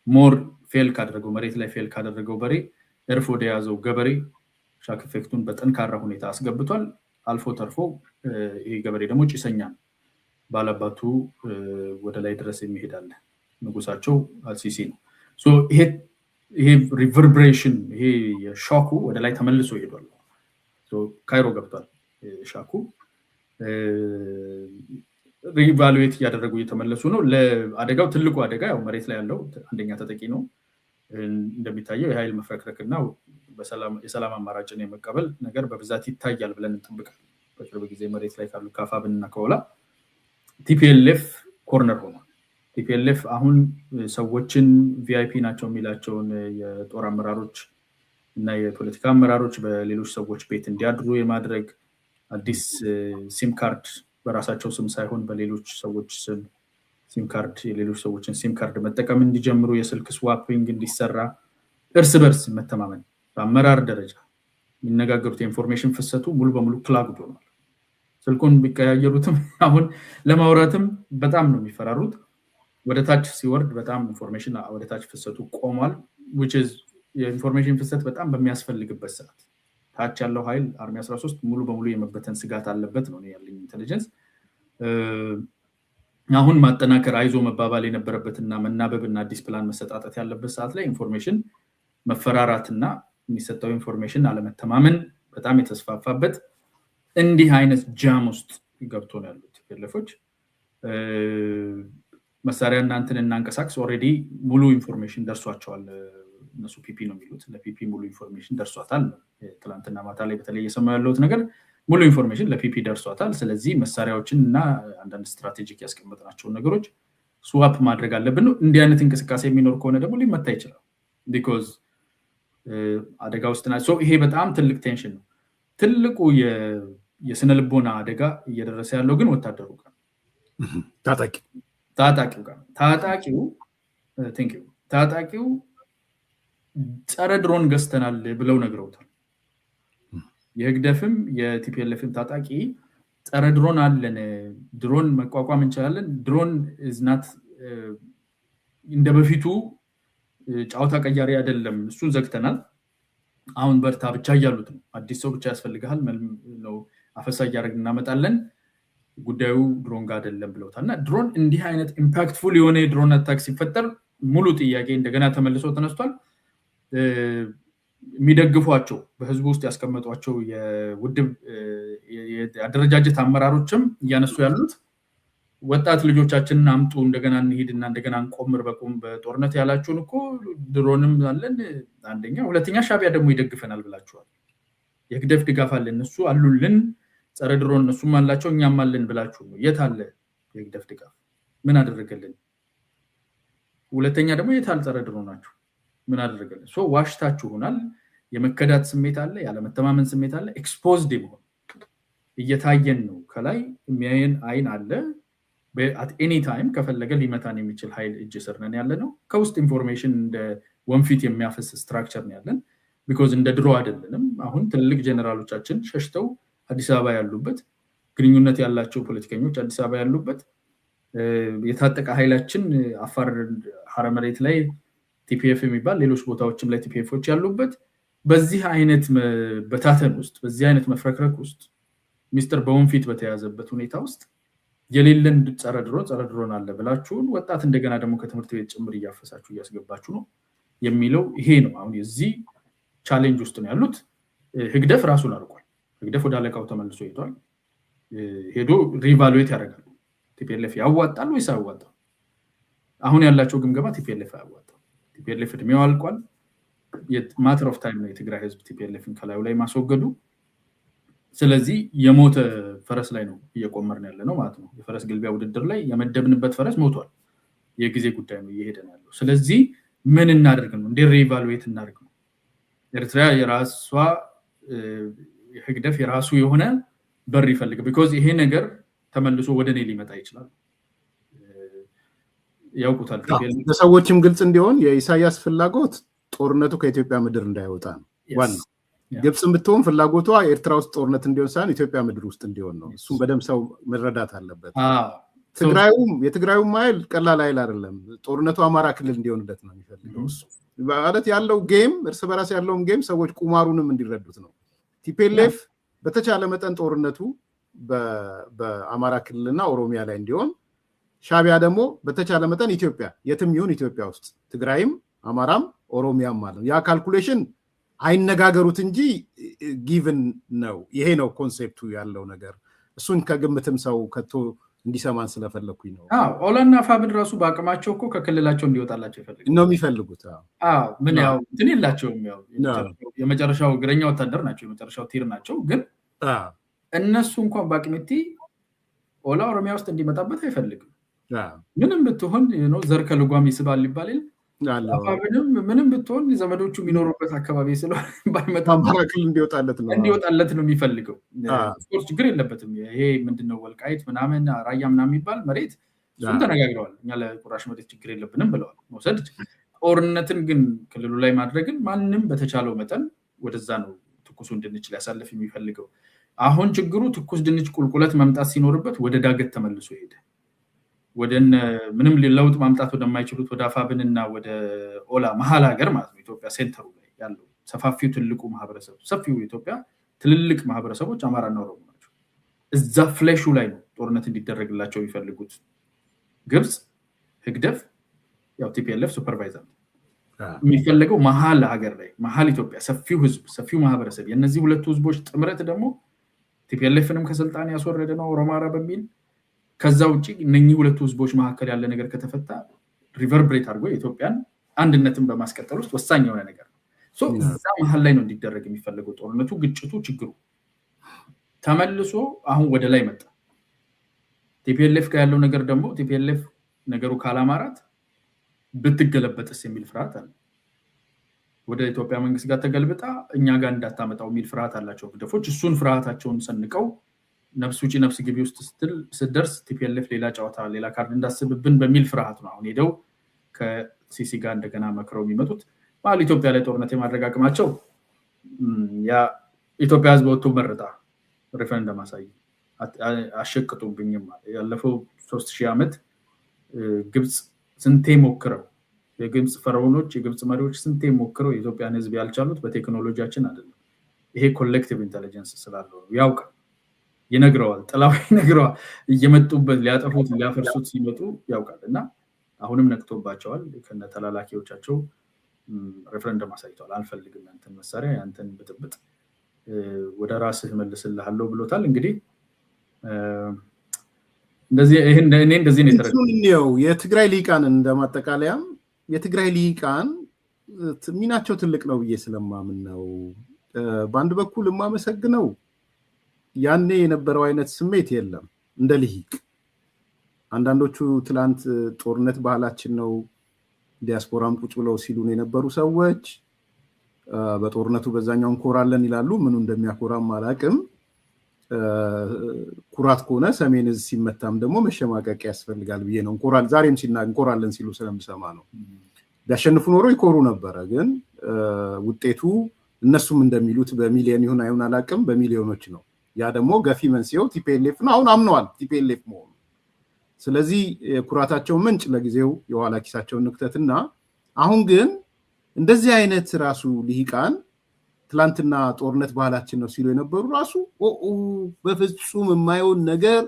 ሞር ፌል ካደረገው መሬት ላይ ፌል ካደረገው በሬ እርፎ ወደ ያዘው ገበሬ ሻክ ኢፌክቱን በጠንካራ ሁኔታ አስገብቷል። አልፎ ተርፎ ይሄ ገበሬ ደግሞ ጭሰኛ ባላባቱ ወደ ላይ ድረስ የሚሄዳል ንጉሳቸው አልሲሲ ነው። ሶ ይሄ ሪቨርብሬሽን ይሄ የሾኩ ወደ ላይ ተመልሶ ሄዷል። ሶ ካይሮ ገብቷል ሻኩ ሪቫሉዌት ያደረጉ እየተመለሱ ነው። ለአደጋው ትልቁ አደጋ ያው መሬት ላይ ያለው አንደኛ ተጠቂ ነው እንደሚታየው የኃይል መፍረክረክና የሰላም አማራጭን የመቀበል ነገር በብዛት ይታያል ብለን እንጠብቃለን። በቅርብ ጊዜ መሬት ላይ ካሉ ካፋብንና ከወላ ቲፒኤልኤፍ ኮርነር ሆኗል። ቲፒኤልኤፍ አሁን ሰዎችን ቪአይፒ ናቸው የሚላቸውን የጦር አመራሮች እና የፖለቲካ አመራሮች በሌሎች ሰዎች ቤት እንዲያድሩ የማድረግ አዲስ ሲም ካርድ በራሳቸው ስም ሳይሆን በሌሎች ሰዎች ስም ሲም ካርድ የሌሎች ሰዎችን ሲም ካርድ መጠቀም እንዲጀምሩ የስልክ ስዋፒንግ እንዲሰራ እርስ በርስ መተማመን በአመራር ደረጃ የሚነጋገሩት የኢንፎርሜሽን ፍሰቱ ሙሉ በሙሉ ክላግድ ሆኗል። ስልኩን ቢቀያየሩትም አሁን ለማውራትም በጣም ነው የሚፈራሩት። ወደ ታች ሲወርድ በጣም ኢንፎርሜሽን ወደ ታች ፍሰቱ ቆሟል። which is የኢንፎርሜሽን ፍሰት በጣም በሚያስፈልግበት ሰዓት ታች ያለው ኃይል አርሚ 13 ሙሉ በሙሉ የመበተን ስጋት አለበት ነው ያለኝ ኢንተለጀንስ። አሁን ማጠናከር አይዞ መባባል የነበረበትና መናበብና አዲስ ፕላን መሰጣጣት ያለበት ሰዓት ላይ ኢንፎርሜሽን መፈራራትና የሚሰጠው ኢንፎርሜሽን አለመተማመን በጣም የተስፋፋበት እንዲህ አይነት ጃም ውስጥ ገብቶ ነው ያሉት ፌለፎች። መሳሪያ እናንተን እናንቀሳቅስ ኦሬዲ ሙሉ ኢንፎርሜሽን ደርሷቸዋል። እነሱ ፒፒ ነው የሚሉት ለፒፒ ሙሉ ኢንፎርሜሽን ደርሷታል። ትላንትና ማታ ላይ በተለይ የሰማው ያለውት ነገር ሙሉ ኢንፎርሜሽን ለፒፒ ደርሷታል። ስለዚህ መሳሪያዎችን እና አንዳንድ ስትራቴጂክ ያስቀመጥናቸው ነገሮች ስዋፕ ማድረግ አለብን። እንዲህ አይነት እንቅስቃሴ የሚኖር ከሆነ ደግሞ ሊመታ ይችላል because አደጋ ውስጥ ናቸው። ይሄ በጣም ትልቅ ቴንሽን ነው። ትልቁ የስነ ልቦና አደጋ እየደረሰ ያለው ግን ወታደሩ ጋር ታጣቂው ጋር ታጣቂው ጸረ ድሮን ገዝተናል ብለው ነግረውታል። የህግደፍም የቲፒኤልኤፍም ታጣቂ ጸረ ድሮን አለን፣ ድሮን መቋቋም እንችላለን፣ ድሮን እዝናት እንደበፊቱ ጫውታ ቀያሪ አይደለም፣ እሱን ዘግተናል፣ አሁን በርታ ብቻ እያሉት ነው። አዲስ ሰው ብቻ ያስፈልጋል ነው አፈሳ እያደረግን እናመጣለን፣ ጉዳዩ ድሮን ጋር አይደለም ብለውታልና ድሮን እንዲህ አይነት ኢምፓክትፉል የሆነ የድሮን አታክ ሲፈጠር ሙሉ ጥያቄ እንደገና ተመልሶ ተነስቷል። የሚደግፏቸው በህዝቡ ውስጥ ያስቀመጧቸው የውድብ የአደረጃጀት አመራሮችም እያነሱ ያሉት ወጣት ልጆቻችንን አምጡ እንደገና እንሂድና እንደገና እንቆምር በጦርነት ያላችሁን እኮ ድሮንም አለን አንደኛ፣ ሁለተኛ ሻቢያ ደግሞ ይደግፈናል ብላችኋል። የህግደፍ ድጋፍ አለ እነሱ አሉልን፣ ጸረ ድሮን እነሱም አላቸው እኛም አለን ብላችሁ ነው። የት አለ የህግደፍ ድጋፍ? ምን አደረገልን? ሁለተኛ ደግሞ የት አለ ጸረ ድሮን ናችሁ? ምን አደረገልን? ሶ ዋሽታችሁናል። የመከዳት ስሜት አለ፣ ያለመተማመን ስሜት አለ፣ ኤክስፖዝድ ይሆን እየታየን ነው። ከላይ የሚያየን አይን አለ። at any time ከፈለገ ሊመታን የሚችል ኃይል እጅ ስር ነን ያለ ነው። ከውስጥ ኢንፎርሜሽን እንደ ወንፊት የሚያፈስ ስትራክቸር ነው ያለን because እንደ ድሮ አይደለንም። አሁን ትልልቅ ጀነራሎቻችን ሸሽተው አዲስ አበባ ያሉበት፣ ግንኙነት ያላቸው ፖለቲከኞች አዲስ አበባ ያሉበት፣ የታጠቀ ኃይላችን አፋር ሐረመሬት ላይ ቲፒኤፍ የሚባል ሌሎች ቦታዎችም ላይ ቲፒኤፎች ያሉበት፣ በዚህ አይነት በታተን ውስጥ በዚህ አይነት መፍረክረክ ውስጥ ሚስተር በወንፊት በተያዘበት ሁኔታ ውስጥ የሌለን ጸረ ድሮን አለ ብላችሁን ወጣት እንደገና ደግሞ ከትምህርት ቤት ጭምር እያፈሳችሁ እያስገባችሁ ነው የሚለው ይሄ ነው። አሁን የዚህ ቻሌንጅ ውስጥ ነው ያሉት። ህግደፍ ራሱን አርቋል። ህግደፍ ወደ አለቃው ተመልሶ ሄዷል። ሄዶ ሪቫሉዌት ያደርጋሉ። ቲፒኤልኤፍ ያዋጣል ወይስ አያዋጣም? አሁን ያላቸው ግምገማ ቲፒኤልኤፍ አያዋጣም። ቲፒኤልኤፍ እድሜው አልቋል። ማተር ኦፍ ታይም ነው የትግራይ ህዝብ ቲፒኤልኤፍን ከላዩ ላይ ማስወገዱ። ስለዚህ የሞተ ፈረስ ላይ ነው እየቆመርን ያለ ነው ማለት ነው። የፈረስ ግልቢያ ውድድር ላይ የመደብንበት ፈረስ ሞቷል። የጊዜ ጉዳይ ነው እየሄደን ያለው። ስለዚህ ምን እናደርግ ነው? እንደ ሪቫሉዌት እናደርግ ነው። ኤርትራ የራሷ ህግደፍ የራሱ የሆነ በር ይፈልግ because ይሄ ነገር ተመልሶ ወደኔ ሊመጣ ይችላል። ያውቁታል።
ለሰዎችም ግልጽ እንዲሆን የኢሳያስ ፍላጎት ጦርነቱ ከኢትዮጵያ ምድር እንዳይወጣ ነው ዋናው። ግብጽም ብትሆን ፍላጎቷ ኤርትራ ውስጥ ጦርነት እንዲሆን ሳይሆን ኢትዮጵያ ምድር ውስጥ እንዲሆን ነው። እሱም በደም ሰው መረዳት አለበት። የትግራዩም ማይል ቀላል አይል አይደለም። ጦርነቱ አማራ ክልል እንዲሆንለት ነው የሚፈልገው። እሱ ማለት ያለው ጌም እርስ በራስ ያለውም ጌም ሰዎች ቁማሩንም እንዲረዱት ነው። ቲፒኤልኤፍ በተቻለ መጠን ጦርነቱ በአማራ ክልልና ኦሮሚያ ላይ እንዲሆን፣ ሻቢያ ደግሞ በተቻለ መጠን ኢትዮጵያ የትም ይሁን ኢትዮጵያ ውስጥ ትግራይም አማራም ኦሮሚያም ማለት ነው። ያ ካልኩሌሽን አይነጋገሩት እንጂ ጊቭን ነው። ይሄ ነው ኮንሴፕቱ ያለው ነገር። እሱን ከግምትም ሰው ከቶ እንዲሰማን ስለፈለኩኝ ነው።
ኦላና ፋብን ራሱ በአቅማቸው እኮ ከክልላቸው እንዲወጣላቸው
ነው የሚፈልጉት።
ምን ያው እንትን የላቸውም። ያው የመጨረሻው እግረኛ ወታደር ናቸው፣ የመጨረሻው ቲር ናቸው። ግን እነሱ እንኳን በአቅምቲ ኦላ ኦሮሚያ ውስጥ እንዲመጣበት አይፈልግም። ምንም ብትሆን ዘር ከልጓም ይስባል ይባላል። ምንም ብትሆን ዘመዶቹ የሚኖሩበት አካባቢ ስለሆነ ባይመጣም እንዲወጣለት ነው የሚፈልገው። ስፖርት ችግር የለበትም። ይሄ ምንድነው ወልቃይት ምናምን ራያ ምናምን የሚባል መሬት እሱን ተነጋግረዋል። እኛ ለቁራሽ መሬት ችግር የለብንም ብለዋል። መውሰድ ጦርነትን ግን ክልሉ ላይ ማድረግን ማንም በተቻለው መጠን ወደዛ ነው ትኩሱን ድንች ሊያሳልፍ የሚፈልገው። አሁን ችግሩ ትኩስ ድንች ቁልቁለት መምጣት ሲኖርበት ወደ ዳገት ተመልሶ ሄደ። ወደን ምንም ለውጥ ማምጣት ወደማይችሉት ወደ አፋብንና ወደ ኦላ መሃል ሀገር ማለት ነው። ኢትዮጵያ ሴንተሩ ላይ ያለው ሰፋፊው ትልቁ ማህበረሰብ ሰፊው ኢትዮጵያ ትልልቅ ማህበረሰቦች አማራና ኦሮሞ ናቸው። እዛ ፍሌሹ ላይ ነው ጦርነት እንዲደረግላቸው ይፈልጉት። ግብጽ ህግደፍ ያው ቲፒኤልኤፍ ሱፐርቫይዘር የሚፈልገው መሃል ሀገር ላይ መሃል ኢትዮጵያ ሰፊው ህዝብ ሰፊው ማህበረሰብ የነዚህ ሁለቱ ህዝቦች ጥምረት ደግሞ ቲፒኤልኤፍንም ከስልጣን ያስወረደ ነው ኦሮማራ በሚል ከዛ ውጪ እነኚህ ሁለቱ ህዝቦች መካከል ያለ ነገር ከተፈታ ሪቨርብሬት አድርጎ የኢትዮጵያን አንድነትን በማስቀጠል ውስጥ ወሳኝ የሆነ ነገር ነው። እዛ መሃል ላይ ነው እንዲደረግ የሚፈልገው ጦርነቱ፣ ግጭቱ፣ ችግሩ ተመልሶ አሁን ወደ ላይ መጣ። ቲፒኤልኤፍ ጋር ያለው ነገር ደግሞ ቲፒኤልኤፍ ነገሩ ካላማራት ብትገለበጥስ የሚል ፍርሃት አለ። ወደ ኢትዮጵያ መንግስት ጋር ተገልብጣ እኛ ጋር እንዳታመጣው የሚል ፍርሃት አላቸው ግደፎች። እሱን ፍርሃታቸውን ሰንቀው ነፍስ ውጪ ነፍስ ግቢ ውስጥ ስትደርስ ቲፒኤልኤፍ ሌላ ጨዋታ ሌላ ካርድ እንዳስብብን በሚል ፍርሃት ነው አሁን ሄደው ከሲሲ ጋር እንደገና መክረው የሚመጡት። ማለት ኢትዮጵያ ላይ ጦርነት የማድረግ አቅማቸው ያ ኢትዮጵያ ህዝብ ወጥቶ መረጣ ሪፈረንደም አሳይ አሸቅጡብኝም ያለፈው 3000 ዓመት ግብጽ ስንቴ ሞክረው የግብጽ ፈርዖኖች የግብጽ መሪዎች ስንቴ ሞክረው የኢትዮጵያን ህዝብ ያልቻሉት በቴክኖሎጂያችን አይደለም። ይሄ ኮሌክቲቭ ኢንተለጀንስ ስላለው ያውቃል፣ ይነግረዋል፣ ጥላው ይነግረዋል። እየመጡበት ሊያጠፉት ሊያፈርሱት ሲመጡ ያውቃልና አሁንም ነቅቶባቸዋል። ከነ ተላላኪዎቻቸው ሬፈረንደም አሳይቷል። አልፈልግም አንተን መሳሪያ አንተን ብጥብጥ ወደ ራስህ መልስልሃለሁ ብሎታል። እንግዲህ እንደዚህ እንደዚህ ነው
የተረዳው። የትግራይ ሊቃን እንደማጠቃለያም የትግራይ ሊቃን ሚናቸው ትልቅ ነው ብዬ ስለማምን ነው። በአንድ በኩል የማመሰግነው ያኔ የነበረው አይነት ስሜት የለም እንደ ልሂቅ። አንዳንዶቹ ትላንት ጦርነት ባህላችን ነው ዲያስፖራም ቁጭ ብለው ሲሉን የነበሩ ሰዎች በጦርነቱ በዛኛው እንኮራለን ይላሉ። ምኑ እንደሚያኮራም አላቅም። ኩራት ከሆነ ሰሜን እዝ ሲመታም ደግሞ መሸማቀቅ ያስፈልጋል ብዬ ነው። ዛሬም እንኮራለን ሲሉ ስለምሰማ ነው። ቢያሸንፉ ኖሮ ይኮሩ ነበረ። ግን ውጤቱ እነሱም እንደሚሉት በሚሊዮን ይሁን አይሁን አላቅም በሚሊዮኖች ነው። ያ ደግሞ ገፊ መንስኤው ቲፒኤልኤፍ ነው። አሁን አምነዋል ቲፒኤልኤፍ መሆኑ። ስለዚህ ኩራታቸው ምንጭ ለጊዜው የኋላ ኪሳቸውን ንክተትና አሁን ግን እንደዚህ አይነት ራሱ ልሂቃን ትላንትና ጦርነት ባህላችን ነው ሲሉ የነበሩ ራሱ በፍጹም የማይሆን ነገር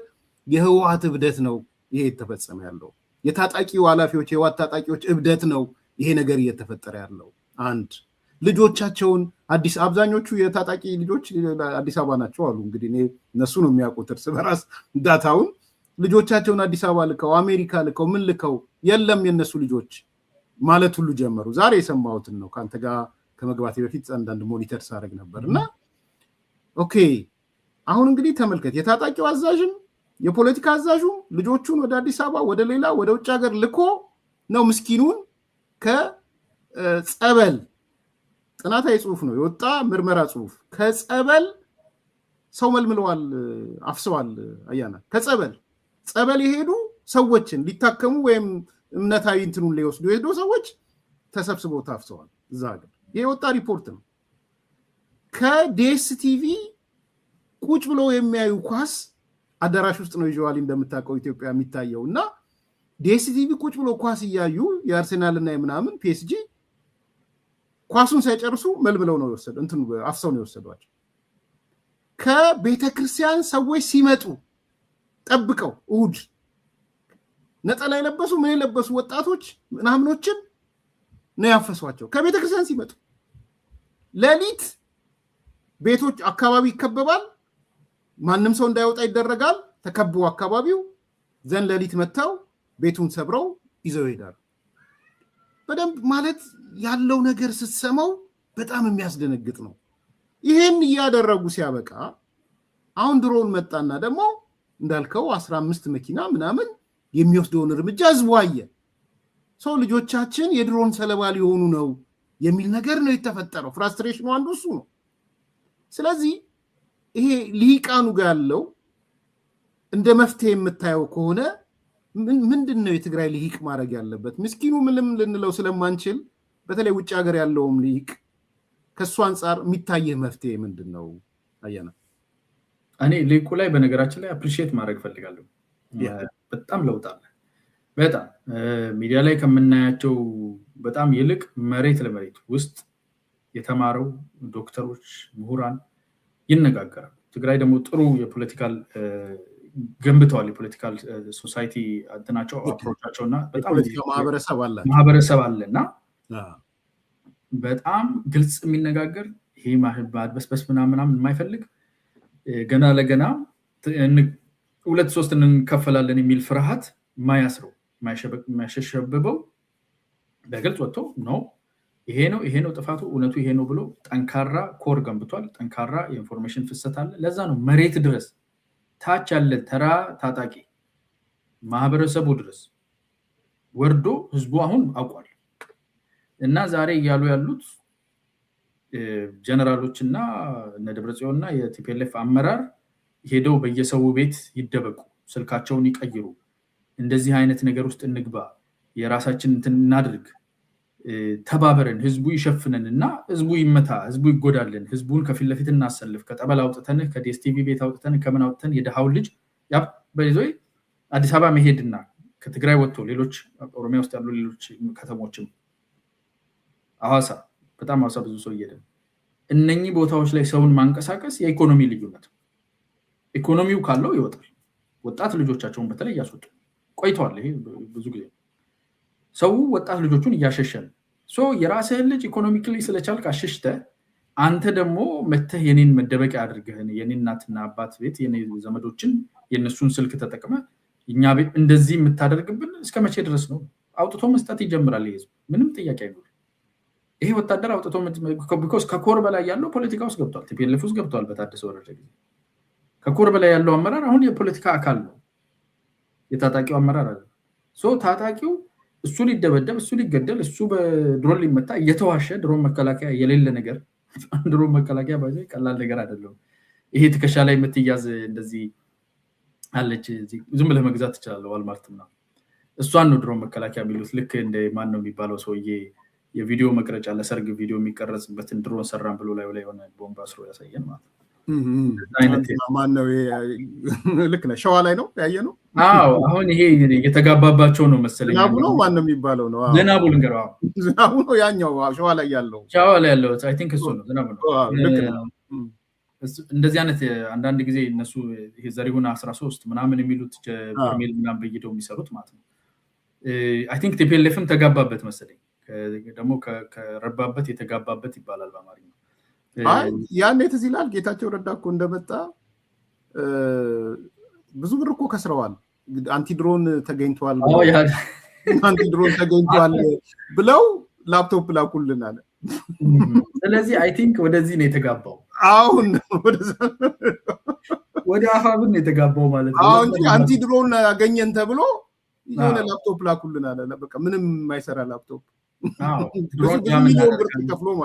የህወሓት እብደት ነው ይሄ የተፈጸመ ያለው። የታጣቂው ኃላፊዎች የህወሓት ታጣቂዎች እብደት ነው ይሄ ነገር እየተፈጠረ ያለው። አንድ ልጆቻቸውን አብዛኞቹ የታጣቂ ልጆች አዲስ አበባ ናቸው አሉ። እንግዲህ እነሱ ነው የሚያውቁት እርስ በራስ ዳታውን። ልጆቻቸውን አዲስ አበባ ልከው አሜሪካ ልከው ምን ልከው የለም የነሱ ልጆች ማለት ሁሉ ጀመሩ። ዛሬ የሰማሁትን ነው ከአንተ ጋር ከመግባቴ በፊት አንዳንድ ሞኒተር ሳደርግ ነበር። እና ኦኬ አሁን እንግዲህ ተመልከት፣ የታጣቂው አዛዥም የፖለቲካ አዛዡም ልጆቹን ወደ አዲስ አበባ ወደ ሌላ ወደ ውጭ ሀገር ልኮ ነው ምስኪኑን ከጸበል ጥናታዊ ጽሁፍ ነው የወጣ ምርመራ ጽሁፍ ከጸበል ሰው መልምለዋል፣ አፍሰዋል። አያና ከጸበል የሄዱ ሰዎችን ሊታከሙ ወይም እምነታዊ እንትኑን ሊወስዱ የሄዱ ሰዎች ተሰብስበው ታፍሰዋል እዛ ሀገር። ይሄ የወጣ ሪፖርት ነው። ከዲኤስቲቪ ቁጭ ብሎ የሚያዩ ኳስ አዳራሽ ውስጥ ነው ዩዥዋሊ እንደምታውቀው ኢትዮጵያ የሚታየው እና ዲኤስቲቪ ቁጭ ብሎ ኳስ እያዩ የአርሴናልና የምናምን ፒኤስጂ ኳሱን ሳይጨርሱ መልምለው ነው የወሰዱ እንትን አፍሰው ነው የወሰዷቸው። ከቤተክርስቲያን ሰዎች ሲመጡ ጠብቀው እሁድ ነጠላ የለበሱ ምን የለበሱ ወጣቶች ምናምኖችን ነው ያፈሷቸው። ከቤተክርስቲያን ሲመጡ ሌሊት ቤቶች አካባቢ ይከበባል፣ ማንም ሰው እንዳይወጣ ይደረጋል። ተከቦ አካባቢው ዘን ሌሊት መጥተው ቤቱን ሰብረው ይዘው ይሄዳሉ። በደንብ ማለት ያለው ነገር ስትሰማው በጣም የሚያስደነግጥ ነው። ይሄን እያደረጉ ሲያበቃ አሁን ድሮን መጣና ደግሞ እንዳልከው 15 መኪና ምናምን የሚወስደውን እርምጃ ህዝቡ አየ። ሰው ልጆቻችን የድሮን ሰለባ ሊሆኑ ነው የሚል ነገር ነው የተፈጠረው። ፍራስትሬሽኑ አንዱ እሱ ነው። ስለዚህ ይሄ ልሂቃኑ ጋር ያለው እንደ መፍትሄ የምታየው ከሆነ ምንድነው የትግራይ ልሂቅ ማድረግ ያለበት? ምስኪኑ ምንም ልንለው ስለማንችል በተለይ ውጭ ሀገር ያለውም ልሂቅ ከሱ አንፃር የሚታየህ መፍትሄ ምንድነው? አያና
እኔ ልሂቁ ላይ በነገራችን ላይ አፕሪሺየት ማድረግ ፈልጋለሁ። በጣም ለውጥ አለ። በጣም ሚዲያ ላይ ከምናያቸው በጣም ይልቅ መሬት ለመሬት ውስጥ የተማረው ዶክተሮች፣ ምሁራን ይነጋገራሉ። ትግራይ ደግሞ ጥሩ የፖለቲካል ገንብተዋል። የፖለቲካል ሶሳይቲ እንትናቸው አፕሮቻቸውና በጣም ማህበረሰብ አለና በጣም ግልጽ የሚነጋገር ይሄ ማድበስበስ ምናምን የማይፈልግ ገና ለገና 2-3 እንከፈላለን የሚል ፍርሃት ማያስረው ማያሸሸብበው በግልጽ ወጥቶ ነው ይሄ ነው ጥፋቱ፣ እውነቱ ይሄ ነው ብሎ ጠንካራ ኮር ገንብቷል። ጠንካራ የኢንፎርሜሽን ፍሰት አለ። ለዛ ነው መሬት ድረስ ታች ያለ ተራ ታጣቂ ማህበረሰቡ ድረስ ወርዶ ህዝቡ አሁን አውቋል። እና ዛሬ እያሉ ያሉት ጀነራሎችና እነ ደብረጽዮንና የቲፒኤልኤፍ አመራር ሄደው በየሰው ቤት ይደበቁ፣ ስልካቸውን ይቀይሩ፣ እንደዚህ አይነት ነገር ውስጥ እንግባ፣ የራሳችን እንትን እናድርግ፣ ተባበረን፣ ህዝቡ ይሸፍነንና ህዝቡ ይመታ፣ ህዝቡ ይጎዳልን፣ ህዝቡን ከፊት ለፊት እናሰልፍ፣ ከጠበል አውጥተን ከዲኤስቲቪ ቤት አውጥተን ከምን አውጥተን የደሃው ልጅ በይዞይ አዲስ አበባ መሄድና ከትግራይ ወጥቶ ሌሎች ኦሮሚያ ውስጥ ያሉ ሌሎች ከተሞችም ሐዋሳ በጣም ሐዋሳ ብዙ ሰው እየሄደ እነኚህ ቦታዎች ላይ ሰውን ማንቀሳቀስ የኢኮኖሚ ልዩነት። ኢኮኖሚው ካለው ይወጣል። ወጣት ልጆቻቸውን በተለይ ያስወጡ ቆይተዋል። ይሄ ብዙ ጊዜ ሰው ወጣት ልጆቹን እያሸሸን የራስህን ልጅ ኢኮኖሚክሊ ስለቻልክ አሸሽተ አንተ ደግሞ መተህ የኔን መደበቂያ አድርገህን የኔን እናትና አባት ቤት የኔ ዘመዶችን የነሱን ስልክ ተጠቅመ እኛ ቤት እንደዚህ የምታደርግብን እስከ መቼ ድረስ ነው? አውጥቶ መስጠት ይጀምራል ህዝብ። ምንም ጥያቄ አይኖርም። ይሄ ወታደር አውጥቶ ቢኮዝ ከኮር በላይ ያለው ፖለቲካ ውስጥ ገብቷል። ቲፒኤልኤፍ ውስጥ ገብቷል። በታደሰ ወረደ ጊዜ ከኮር በላይ ያለው አመራር አሁን የፖለቲካ አካል ነው። የታጣቂው አመራር አለ። ታጣቂው እሱ ሊደበደብ፣ እሱ ሊገደል፣ እሱ በድሮን ሊመታ እየተዋሸ ድሮን መከላከያ የሌለ ነገር ድሮን መከላከያ ባይዘ ቀላል ነገር አይደለም። ይሄ ትከሻ ላይ የምትያዝ እንደዚህ አለች፣ ዝም ብለህ መግዛት ትችላለህ ዋልማርትና እሷን ነው ድሮን መከላከያ የሚሉት። ልክ እንደ ማን ነው የሚባለው ሰውዬ የቪዲዮ መቅረጫ ለሰርግ ቪዲዮ የሚቀረጽበትን ድሮን ሰራን ብሎ ላይ ሆነ ቦምብ አስሮ ያሳየን ማለት ነው።
ማን ነው? ልክ ነህ። ሸዋ ላይ ነው ያየነው።
አዎ አሁን ይሄ የተጋባባቸው ነው መሰለኝ።
ዝናቡ ነው ማን ነው የሚባለው ነው?
ዝናቡ ልንገረው።
ዝናቡ ነው ያኛው ሸዋ ላይ ያለው።
ሸዋ ላይ ያለው አይ ቲንክ እሱ ነው ዝናቡ ነው።
ልክ ነው።
እንደዚህ አይነት አንዳንድ ጊዜ እነሱ ይሄ ዘሪሁን 13 ምናምን የሚሉት በርሜል ምናምን በይደው የሚሰሩት ማለት ነው። አይ ቲንክ ቲፒኤልኤፍም ተጋባበት መሰለኝ ደግሞ ከረባበት የተጋባበት ይባላል በአማርኛ።
ያኔ ትዝ ይላል ጌታቸው ረዳ እኮ እንደመጣ ብዙ ብር እኮ ከስረዋል። አንቲድሮን ተገኝቷል ብለው ላፕቶፕ ላኩልን አለ።
ስለዚህ አይ ቲንክ ወደዚህ ነው የተጋባው።
አሁን
ወደ አፋብን ነው የተጋባው ማለት ነው።
አሁን አንቲድሮን አገኘን ተብሎ የሆነ ላፕቶፕ ላኩልን አለ። በቃ ምንም የማይሰራ ላፕቶፕ።
ድሮን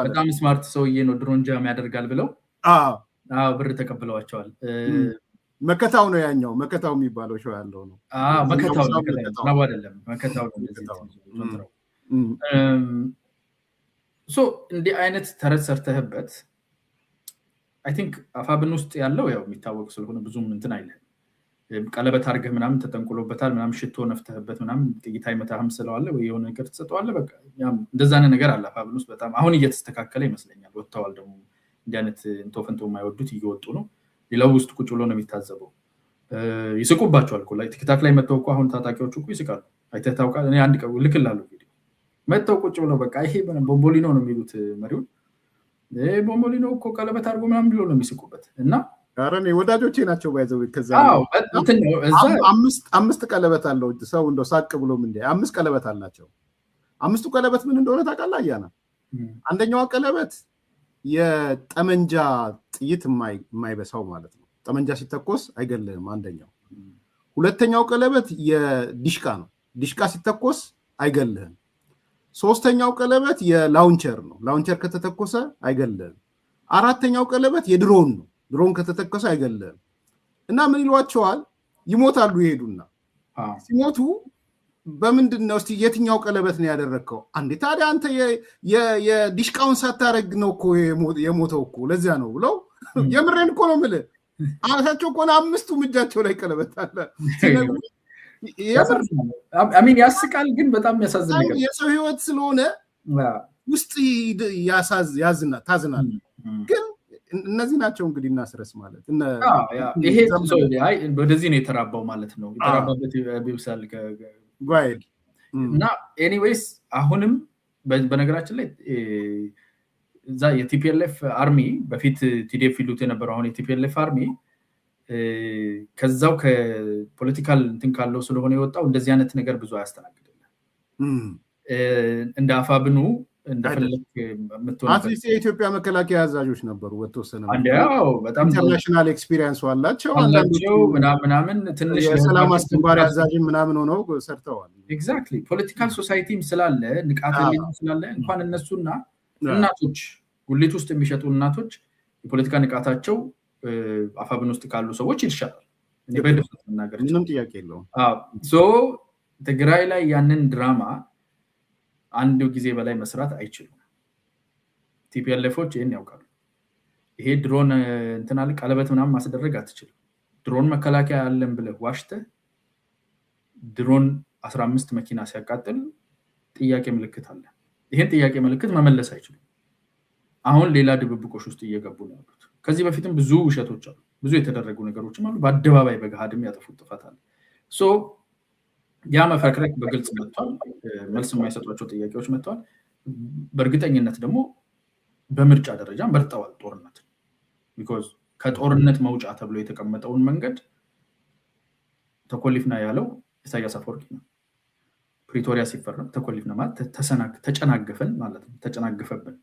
በጣም ስማርት ሰውዬ ነው ድሮን ጃም ያደርጋል ብለው ብር ተቀብለዋቸዋል።
መከታው ነው ያኛው መከታው የሚባለው ሾው ያለው ነው።
መከታው ነው አይደለም መከታው ነው። እንዲህ አይነት ተረት ሰርተህበት አይ ቲንክ አፋብን ውስጥ ያለው ያው የሚታወቅ ስለሆነ ብዙም እንትን አይልም። ቀለበት አድርገህ ምናምን ተጠንቁሎበታል ምናምን ሽቶ ነፍተህበት ምናምን ጥይት አይመታህም ስለዋለ ወይ የሆነ ነገር ትሰጠዋለህ። በቃ እንደዛ ነገር አለ አፋብን ውስጥ በጣም አሁን እየተስተካከለ ይመስለኛል። ወጥተዋል ደግሞ እንዲህ አይነት እንቶፈንቶ የማይወዱት እየወጡ ነው። ሌላው ውስጥ ቁጭ ብሎ ነው የሚታዘበው። ይስቁባቸዋል እኮ ላይ ቲክታክ ላይ መተው እኮ አሁን ታጣቂዎቹ እኮ ይስቃሉ። አይተህ ታውቃለህ? እኔ አንድ ቀን ልክላለሁ ቪዲዮ መተው ቁጭ ብለው በቃ ይሄ ቦምቦሊኖ ነው የሚሉት መሪውን ቦምቦሊኖ እኮ ቀለበት አድርጎ ምናምን ብሎ ነው የሚስቁበት። እና
አረኔ ወዳጆቼ ናቸው ባይዘው ከዛ አምስት ቀለበት አለው ሰው እንደው ሳቅ ብሎ ምን 5 ቀለበት አላቸው። 5ቱ ቀለበት ምን እንደሆነ ታውቃለህ? አያና አንደኛው ቀለበት የጠመንጃ ጥይት የማይበሳው ማለት ነው። ጠመንጃ ሲተኮስ አይገልህም አንደኛው። ሁለተኛው ቀለበት የዲሽቃ ነው። ዲሽቃ ሲተኮስ አይገልህም። ሶስተኛው ቀለበት የላውንቸር ነው። ላውንቸር ከተተኮሰ አይገልህም። አራተኛው ቀለበት የድሮን ነው። ድሮን ከተተኮሰ አይገልህም። እና ምን ይሏቸዋል? ይሞታሉ ይሄዱና ሲሞቱ በምንድን ነው እስቲ የትኛው ቀለበት ነው ያደረከው? አንዴ ታዲያ አንተ የዲሽቃውን ሳታረግ ነው እኮ የሞተው እኮ ለዚያ ነው ብለው የምሬን እኮ ነው የምልህ። አራታቸው እኮ 5ቱም እጃቸው ላይ ቀለበት አለ።
አሚን ያስቃል፣ ግን በጣም ያሳዝን ነገር
የሰው ህይወት ስለሆነ ውስጥ ታዝናል። ግን እነዚህ ናቸው እንግዲህ እናስረስ ማለት
ይሄ ወደዚህ ነው የተራባው ማለት ነው። የተራባበት ቢብሳል
ጓይድ
እና ኤኒዌይስ አሁንም በነገራችን ላይ እዛ የቲፒኤልኤፍ አርሚ በፊት ቲዲኤፍ ይሉት የነበረው አሁን የቲፒኤልኤፍ አርሚ ከዛው ከፖለቲካል እንትን ካለው ስለሆነ የወጣው እንደዚህ አይነት ነገር ብዙ አያስተናግድም። እንደ አፋብኑ እንደፈለክ
አትሊስት የኢትዮጵያ መከላከያ አዛዦች ነበሩ ወተወሰነ
አንዴው በጣም
ኢንተርናሽናል ኤክስፒሪየንስ አላቸው።
አንዳንዶቹ ምናምን ትንሽ
የሰላም አስከባሪ አዛዥ ምናምን ሆነው ሰርተዋል።
ኤግዛክትሊ ፖለቲካል ሶሳይቲም ስላለ ንቃተ ህሊና ስላለ እንኳን እነሱና እናቶች ጉሊት ውስጥ የሚሸጡ እናቶች የፖለቲካ ንቃታቸው አፋብን ውስጥ ካሉ ሰዎች ይሻላል። እኔ በደፍነት መናገር
ምንም ጥያቄ የለውም።
ትግራይ ላይ ያንን ድራማ አንድ ጊዜ በላይ መስራት አይችሉም። ቲፒኤልኤፎች ይሄን ያውቃሉ። ይሄ ድሮን እንትናል ቀለበት ምናምን ማስደረግ አትችልም። ድሮን መከላከያ ያለን ብለህ ዋሽተህ ድሮን 15 መኪና ሲያቃጥል ጥያቄ ምልክት አለ። ይሄን ጥያቄ ምልክት መመለስ አይችሉም። አሁን ሌላ ድብብቆሽ ውስጥ እየገቡ ነው ያሉት። ከዚህ በፊትም ብዙ ውሸቶች አሉ፣ ብዙ የተደረጉ ነገሮችም አሉ። በአደባባይ በገሃድም ያጠፉት ጥፋት አለ። ያ መፈክረክ በግልጽ መጥቷል። መልስ የማይሰጧቸው ጥያቄዎች መጥቷል። በእርግጠኝነት ደግሞ በምርጫ ደረጃ መርጠዋል ጦርነት። ቢኮዝ ከጦርነት መውጫ ተብሎ የተቀመጠውን መንገድ ተኮሊፍና ያለው ኢሳያስ አፈወርቂ ነው። ፕሪቶሪያ ሲፈረም ተኮሊፍና ማለት ተጨናገፈን ማለት ነው። ተጨናገፈብን።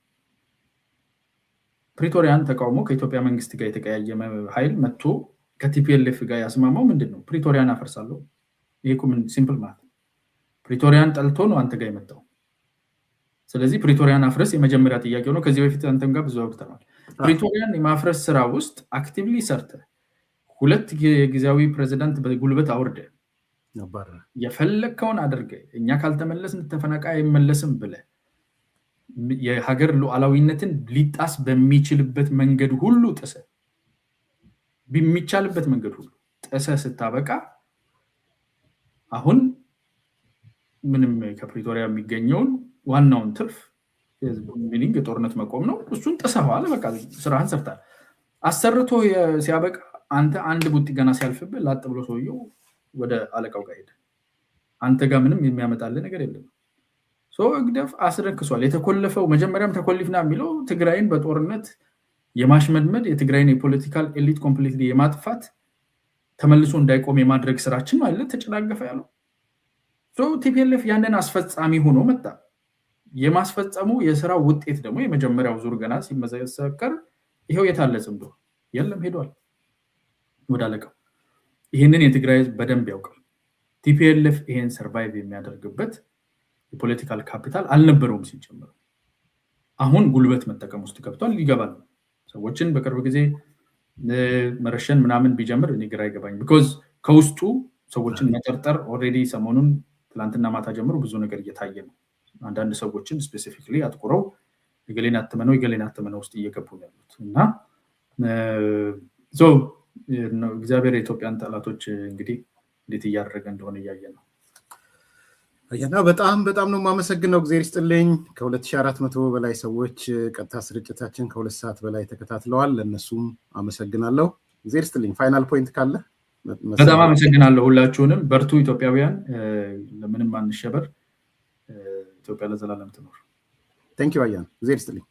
ፕሪቶሪያን ተቃውሞ ከኢትዮጵያ መንግስት ጋር የተቀያየመ ኃይል መጥቶ ከቲፒኤልኤፍ ጋር ያስማማው ምንድነው? ፕሪቶሪያን አፈርሳለሁ። ይሄ እኮ ምን ሲምፕል ማለት ነው። ፕሪቶሪያን ጠልቶ ነው አንተ ጋር የመጣው። ስለዚህ ፕሪቶሪያን አፍረስ የመጀመሪያ ጥያቄው ነው። ከዚህ በፊት አንተም ጋር ብዙ አውርተናል። ፕሪቶሪያን የማፍረስ ስራ ውስጥ አክቲቭሊ ሰርተ 2 ጊዜያዊ ፕሬዝዳንት በጉልበት አውርደ
ነበር
የፈለከውን አድርገ እኛ ካልተመለስን ተፈናቃይ አይመለስም ብለ የሀገር ሉዓላዊነትን ሊጣስ በሚችልበት መንገድ ሁሉ ጥሰ በሚቻልበት መንገድ ሁሉ ጥሰ ስታበቃ አሁን ምንም ከፕሪቶሪያ የሚገኘውን ዋናውን ትርፍ ሚኒንግ የጦርነት መቆም ነው። እሱን ጥሰዋል። በቃ ስራህን ሰርታል። አሰርቶ ሲያበቃ አንተ አንድ ቡጢ ገና ሲያልፍብህ ላጥ ብሎ ሰውየው ወደ አለቃው ጋር ሄደ። አንተ ጋር ምንም የሚያመጣልህ ነገር የለም። እግደፍ አስረክሷል። የተኮለፈው መጀመሪያም ተኮልፍና የሚለው ትግራይን በጦርነት የማሽመድመድ የትግራይን የፖለቲካል ኤሊት ኮምፕሊትሊ የማጥፋት ተመልሶ እንዳይቆም የማድረግ ስራችን ማለት ተጨናገፈ ያለው። ቲፒኤልኤፍ ያንን አስፈጻሚ ሆኖ መጣ። የማስፈጸሙ የሥራ ውጤት ደግሞ የመጀመሪያው ዙር ገና ሲመዘከር ይሄው የታለ ጽምዶ የለም ሄዷል ወደ አለቃው። ይሄንን የትግራይ ህዝብ በደንብ ያውቃል። ቲፒኤልኤፍ ይሄን ሰርቫይቭ የሚያደርግበት የፖለቲካል ካፒታል አልነበረውም ሲጀምር። አሁን ጉልበት መጠቀም ውስጥ ገብቷል። ይገባል። ሰዎችን በቅርብ ጊዜ መረሸን ምናምን ቢጀምር እኔ ግራ አይገባኝ። ቢኮዝ ከውስጡ ሰዎችን መጠርጠር ኦልሬዲ ሰሞኑን ትላንትና ማታ ጀምሮ ብዙ ነገር እየታየ ነው። አንዳንድ ሰዎችን ስፔሲፊክሊ አጥቁረው የገሌን አተመነው ውስጥ እየገቡ ነው ያሉት እና እግዚአብሔር የኢትዮጵያን ጠላቶች እንግዲህ እንዴት እያደረገ እንደሆነ እያየ ነው።
አያና በጣም ነው የማመሰግነው። እግዚአብሔር ይስጥልኝ። ከ2400 በላይ ሰዎች ቀጥታ ስርጭታችን ከ2 ሰዓት በላይ ተከታትለዋል። ለነሱም አመሰግናለሁ። እግዚአብሔር ይስጥልኝ። ፋይናል ፖይንት ካለ?
በጣም አመሰግናለሁ ሁላችሁንም። በርቱ ኢትዮጵያውያን፣ ለምንም አንሸበር። ኢትዮጵያ ለዘላለም ትኖር።
ቴንክ ዩ አያን። እግዚአብሔር ይስጥልኝ።